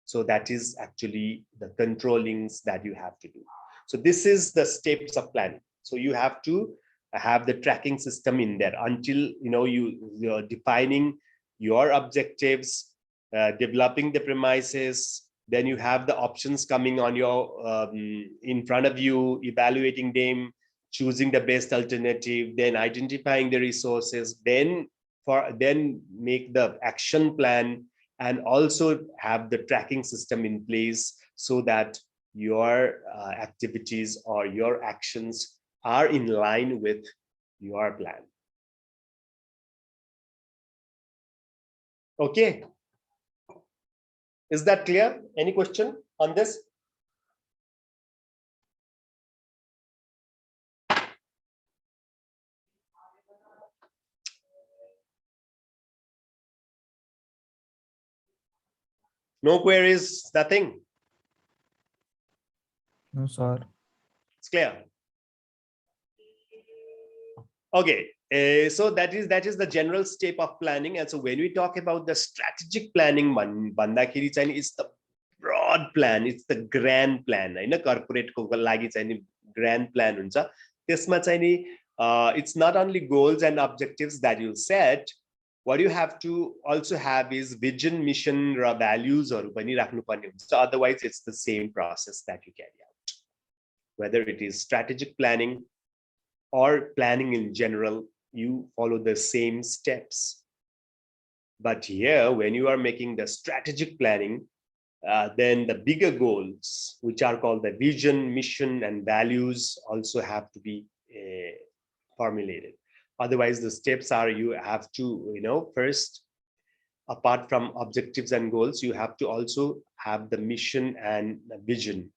So that is actually the controllings that you have to do. So this is the steps of planning. So you have to have the tracking system in there until you're defining your objectives, developing the premises, then you have the options coming on your in front of you, evaluating them, choosing the best alternative, then identifying the resources, then make the action plan, and also have the tracking system in place so that your activities or your actions are in line with your plan. Okay, is that clear? Any question on this? No queries, nothing? No, sir. It's clear. Okay, so that is the general step of planning. And so when we talk about the strategic planning, it's the broad plan, it's the grand plan. Corporate grand plan. It's not only goals and objectives that you set. What you have to also have is vision, mission, values, or so otherwise it's the same process that you carry out. Whether it is strategic planning or planning in general, you follow the same steps. But here, when you are making the strategic planning, then the bigger goals, which are called the vision, mission, and values, also have to be formulated. Otherwise, the steps are you have to, first, apart from objectives and goals, you have to also have the mission and vision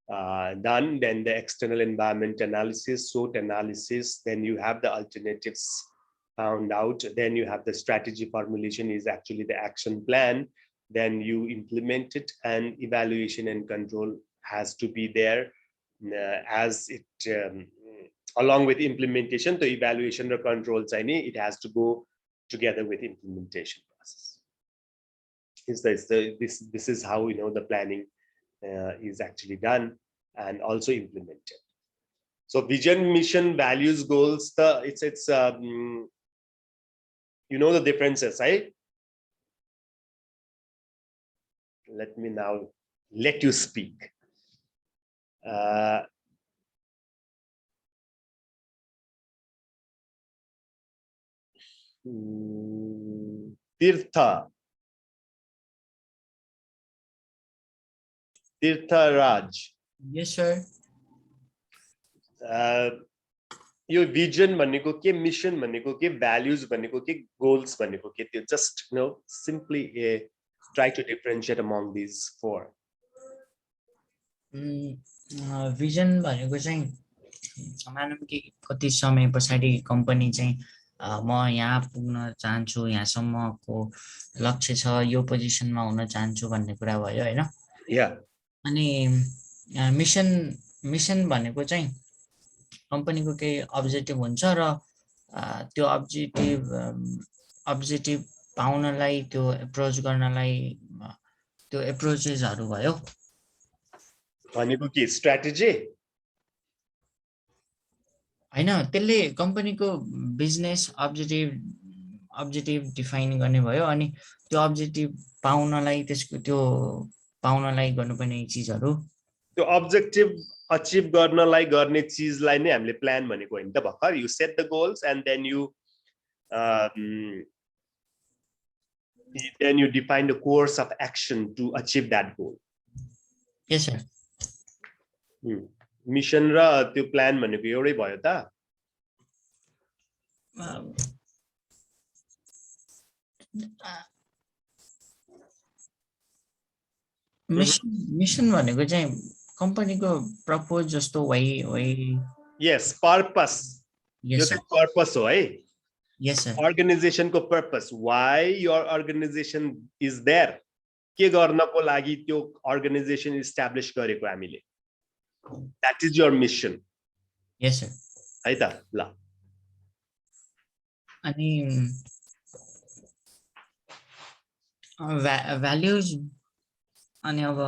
done, then the external environment analysis, SWOT analysis, then you have the alternatives found out, then you have the strategy formulation is actually the action plan, then you implement it, and evaluation and control has to be there as it along with implementation. The evaluation or control it has to go together with implementation process. This is how the planning is actually done and also implemented. So vision, mission, values, goals, it's the differences, right? Let me now let you speak. Tirtha Raj. Yes, sir. Yo vision भनेको के, mission भनेको के, values भनेको के, goals भनेको के, त्यो just simply try to differentiate among these four. Vision भनेको चाहिँ मानौँ कि कति समय पछाडि कम्पनी चाहिँ म यहाँ पुग्न चाहन्छु, यहाँसम्मको लक्ष्य छ, यो पोजिसनमा हुन चाहन्छु भन्ने कुरा भयो हैन। अनि मिसन भनेको चाहिँ कम्पनीको केही अब्जेक्टिभ हुन्छ र त्यो अब्जेक्टिभ पाउनलाई, त्यो एप्रोच गर्नलाई त्यो एप्रोचेसहरु भयो। भनेको के, स्ट्र्याटेजी हैन, त्यसले कम्पनीको बिजनेस अब्जेक्टिभ डिफाइन गर्ने भयो। अनि त्यो अब्जेक्टिभ पाउनलाई, त्यसको त्यो पाउनलाई गर्नुपर्ने चीजहरु, त्यो अब्जेक्टिभ अचिभ गर्नलाई गर्ने चीजलाई नै हामीले प्लान भनेको हैन त भर्खर। You set the goals and then you define the course of action to achieve that goal. Yes, sir. Mission र त्यो प्लान भनेको एउटै भयो त? मिशन भनेको चाहिँ कम्पनीको प्रपोज जस्तो होइ। Yes, purpose. Yes, sir. Purpose हो है? Yes, sir. Organization को purpose, why your organization is there, के गर्नको लागि त्यो organization establish गरेको हामीले, that is your mission. Yes, sir. है त? ल अनि भ्याल्युज, अनि अब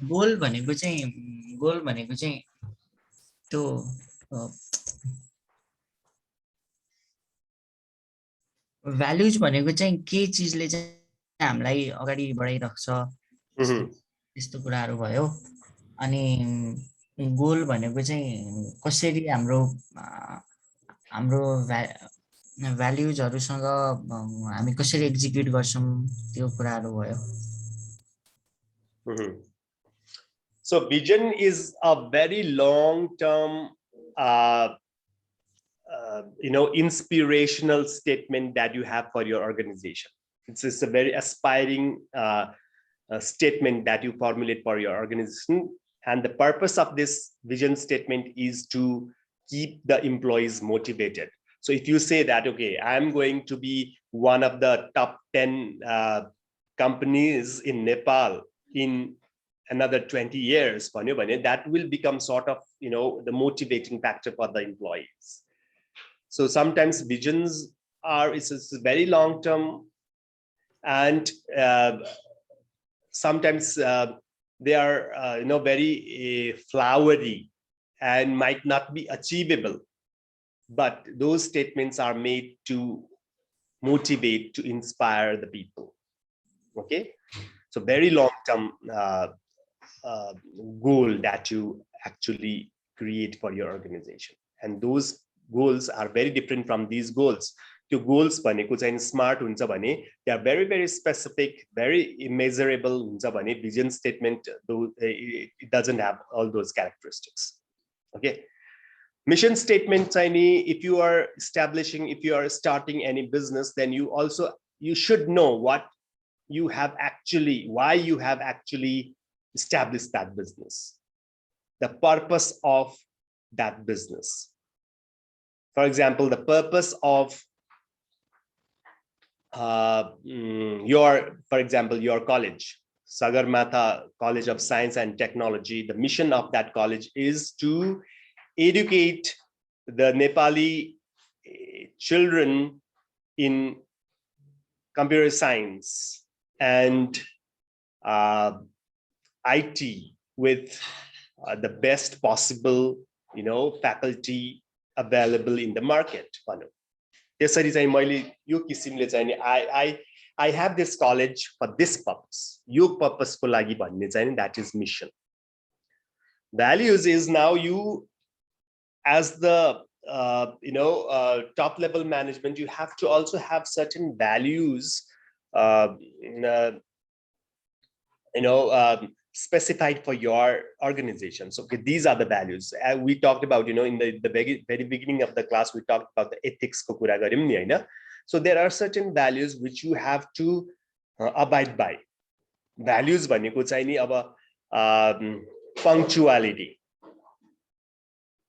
गोल भनेको चाहिँ त्यो भ्याल्युज भनेको चाहिँ के चीजले चाहिँ हामीलाई अगाडि बढाइराख्छ त्यस्तो कुराहरु भयो। अनि गोल भनेको चाहिँ कसरी हाम्रो भ्याल्युजहरुसँग हामी कसरी एक्जिक्युट गर्छौं त्यो कुराहरु भयो। So vision is a very long term inspirational statement that you have for your organization. It's a very aspiring statement that you formulate for your organization, and the purpose of this vision statement is to keep the employees motivated. So if you say that, okay, I'm going to be one of the top 10 companies in Nepal in another 20 years, that will become sort of the motivating factor for the employees. So sometimes visions it's very long term, and sometimes they are very flowery and might not be achievable, but those statements are made to motivate, to inspire the people. Okay, so very long term goal that you actually create for your organization, and those goals are very different from these goals. The goals भनेको चाहिँ smart हुन्छ भने, they are very very specific, very immeasurable हुन्छ भने, vision statement though it doesn't have all those characteristics. Okay, mission statement चाहिँ if you are starting any business, then you should know what you have actually, why you have actually established that business, the purpose of that business. For example, the purpose of for example, your college, Sagarmatha College of Science and Technology, the mission of that college is to educate the Nepali children in computer science and IT with the best possible, faculty available in the market. त्यसरी चाहिँ मैले यो किसिमले चाहिँ नि I have this college for this purpose. Yo purpose को लागि भन्ने चाहिँ that is mission. Values is now you as the top level management, you have to also have certain values specified for your organization. So okay, these are the values we talked about, in the very beginning of the class. We talked about the ethics ko kura garyam ni haina. So there are certain values which you have to abide by. Values bhaneko चाहिँ नि अब punctuality,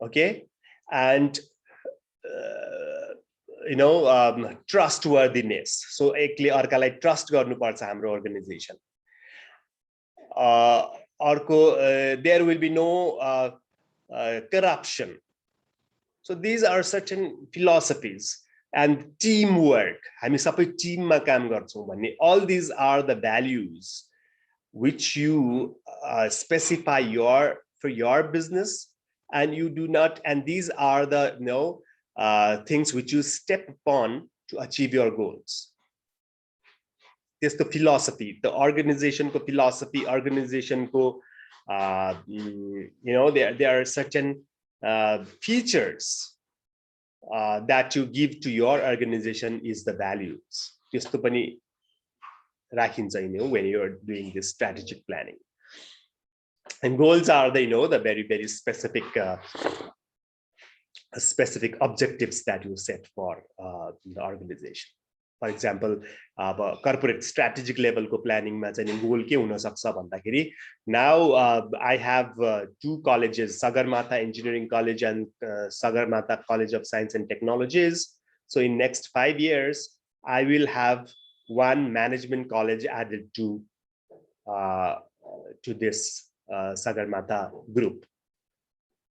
okay, and trustworthiness. So एकले अर्कालाई trust गर्नु पर्छ हाम्रो organization. There will be no corruption. So these are certain philosophies. And teamwork, हामी सबै टिममा काम गर्छौं भन्ने, all these are the values which you specify for your business, and you do not, and these are the things which you step upon to achieve your goals. There's the philosophy, the organization ko philosophy, organization ko there are certain features that you give to your organization is the values. त्यस्तो पनि राखिन्छ when you're doing this strategic planning. And goals are the very, very specific specific objectives that you set for the organization. For example, corporate strategic level ko planning ma चाहिँ goal के हुन सक्छ भन्दाखेरि, now I have two colleges, Sagarmatha Engineering College and Sagarmatha College of Science and Technologies. So in next 5 years, I will have one management college added to this Sagarmatha group.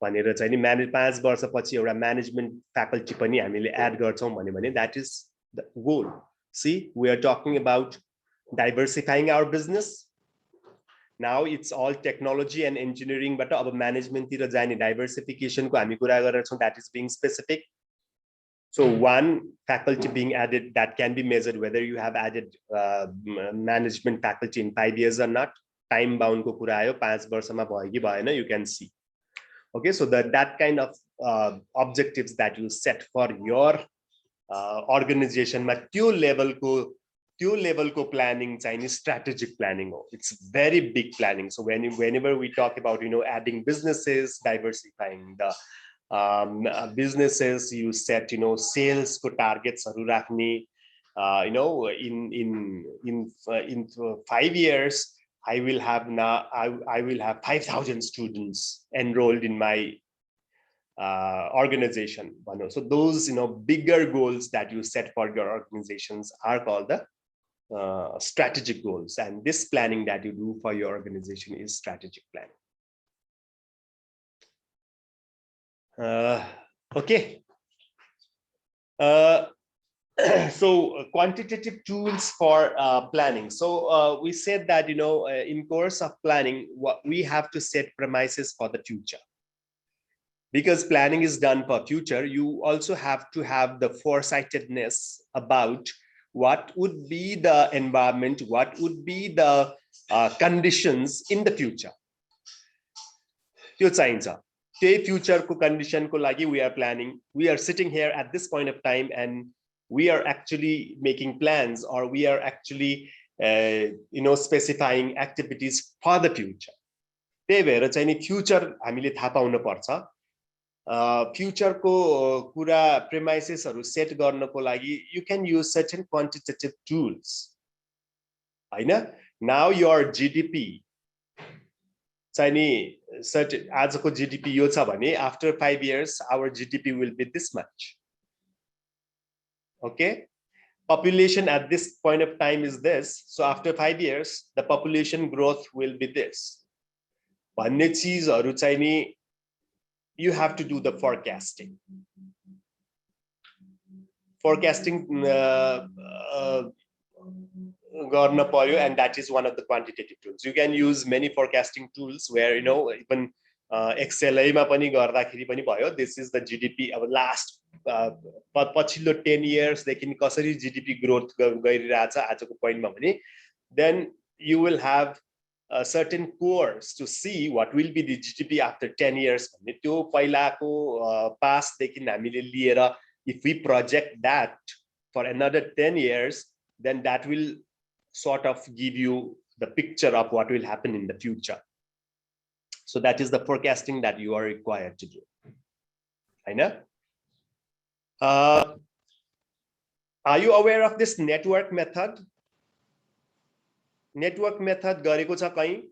भनेर चाहिँ नि 5 वर्षपछि एउटा management faculty पनि हामीले add गर्छौं भन्ने भने, that is the goal. See, we are talking about diversifying our business. Now it's all technology and engineering, but अब management तिर जाने diversification को हामी कुरा गरेर छौं, that is being specific. So one faculty being added, that can be measured whether you have added management faculty in 5 years or not. Time bound ko कुरा आयो, 5 वर्षमा भयो कि भएन, you can see. Okay, so that kind of objectives that you set for your organization ma त्यो level ko planning चाहिँ strategic planning ho. It's very big planning. So whenever we talk about adding businesses, diversifying the businesses, you set sales ko targets haru rakhne, in 5 years I will have 5,000 students enrolled in my organization. So those bigger goals that you set for your organizations are called the strategic goals, and this planning that you do for your organization is strategic planning. Okay. So quantitative tools for planning. So we said that in course of planning, what we have to set premises for the future. Because planning is done for future, you also have to have the foresightedness about what would be the environment, what would be the conditions in the future. त्यो चाहिन्छ. त्यही future को condition को लागि we are planning. We are sitting here at this point of time and we are actually making plans, or we are actually specifying activities for the future. त्यही भएर चाहिँ नि future हामीले थाहा पाउन पर्छ. Future को कुरा premises हरु set गर्नको लागि you can use certain quantitative tools. Hahn? Now your GDP चाहिँ नि certain आजको GDP यो छ भने after 5 years our GDP will be this much. Okay, population at this point of time is this. So after 5 years, the population growth will be this. भन्ने चीजहरु चाहिँ नि you have to do the forecasting. Forecasting गर्न पर्यो, and that is one of the quantitative tools. You can use many forecasting tools where even XLA मा पनि गर्दाखेरि पनि भयो. This is the GDP अब last पछिल्लो 10 years देखि कसरी GDP growth गरिरहेछ आजको point मा भने, then you will have a certain course to see what will be the GDP after 10 years भन्ने त्यो पहिलाको past देखि हामीले लिएर if we project that for another 10 years, then that will sort of give you the picture of what will happen in the future. So that is the forecasting that you are required to do. I know. Are you aware of this network method? Network method गरेको छ कहीं?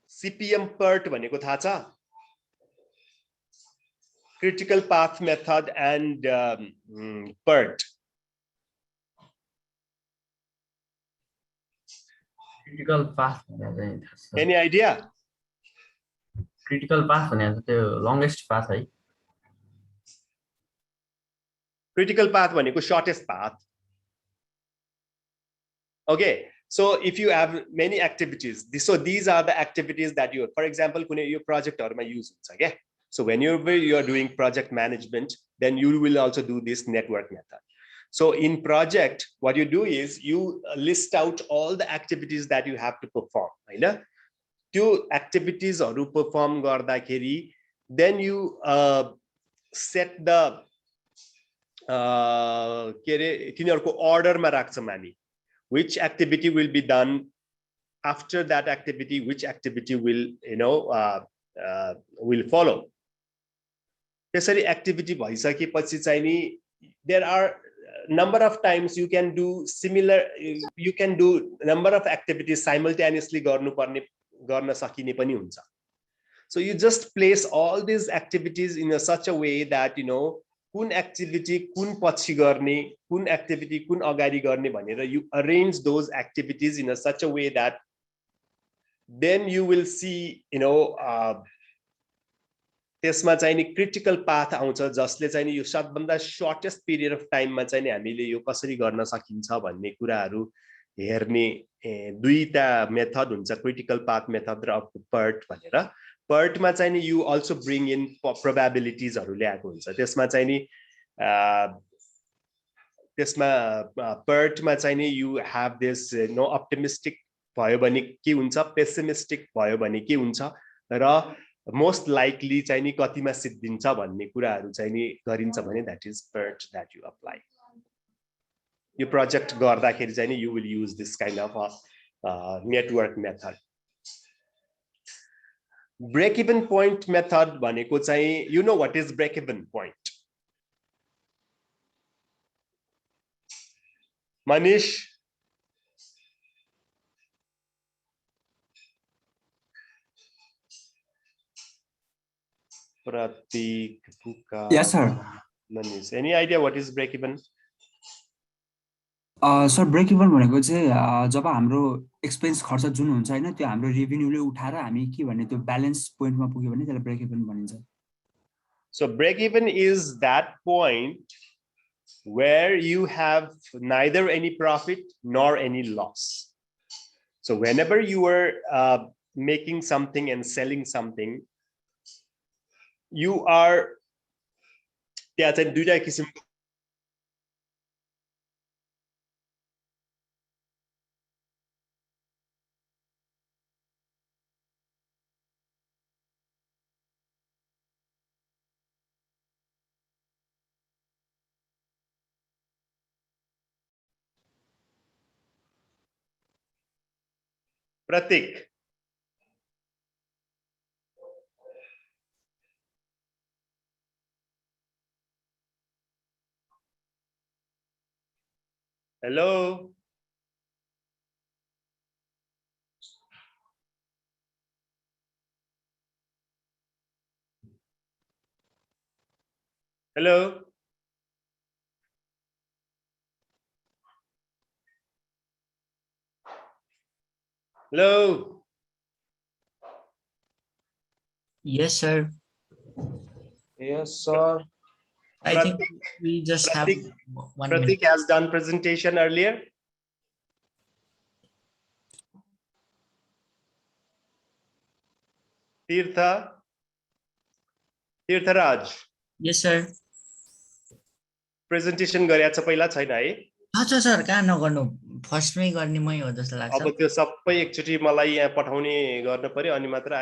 CPM PERT भनेको थाहा छ? Critical path method and PERT. Critical path. Any idea? Critical path the longest path, right? Critical path भनेको shortest path. Okay, so if you have many activities, so these are the activities that you, for example, कुनै यो projectहरुमा use हुन्छ के? So whenever you are doing project management, then you will also do this network method. So in project, what you do is you list out all the activities that you have to perform, हैन? त्यो activitiesहरु perform गर्दाखेरि, then you set the के रे तिनीहरुको order मा राख्छौं हामी. Which activity will be done after that activity, which activity will will follow. त्यसरी activity भइसकेपछि चाहिँ नि there are number of times you can do similar, you can do number of activities simultaneously गर्न सकिने पनि हुन्छ. So you just place all these activities in such a way that कुन activity कुन पछि गर्ने, कुन activity कुन अगाडि गर्ने भनेर you arrange those activities in such a way that then you will see त्यसमा चाहिँ नि critical path आउँछ जसले चाहिँ नि यो सबभन्दा shortest period of time मा चाहिँ नि हामीले यो कसरी गर्न सकिन्छ भन्ने कुराहरु हेर्ने दुईटा मेथड हुन्छ, critical path method र PERT भनेर. PERT मा चाहिँ नि you also bring in probabilities हरु ल्याएको हुन्छ. त्यसमा चाहिँ नि PERT मा चाहिँ नि you have this optimistic भयो भने के हुन्छ, pessimistic भयो भने के हुन्छ र most likely चाहिँ नि कतिमा सिद्धिन्छ भन्ने कुराहरु चाहिँ नि गरिन्छ भने that is PERT that you apply. Yo project गर्दाखेरि चाहिँ नि you will use this kind of a network method. Break-even point method भनेको चाहिँ, you know what is break-even point? Manish? Pratik, Puka. Yes, sir. Manish, any idea what is break-even? Sir break even भनेको चाहिँ जब हाम्रो expense खर्च जुन हुन्छ हैन त्यो हाम्रो रेभेन्यूले उठाएर हामी के भन्ने त्यो ब्यालेन्स पोइन्टमा पुग्यो भने त्यसलाई ब्रेक इभन भनिन्छ. So break even is that point where you have neither any profit nor any loss. So whenever you are making something and selling something, you are त्यहाँ चाहिँ दुईटा किसिमको Pratik. Hello. Hello. Hello. Yes, sir. Yes, sir. I think we just have Pratik- 1 minute. Pratik has done presentation earlier. Tirtharaj, Yes, sir. presentation गरेको छ पहिला छैन है? अच्छा सर, कहाँ नगर्नु, फर्स्टमै गर्ने मै हो जस्तो लाग्छ। अब त्यो सबै एकचोटि मलाई यहाँ पठाउने गर्न पर्यो अनि मात्र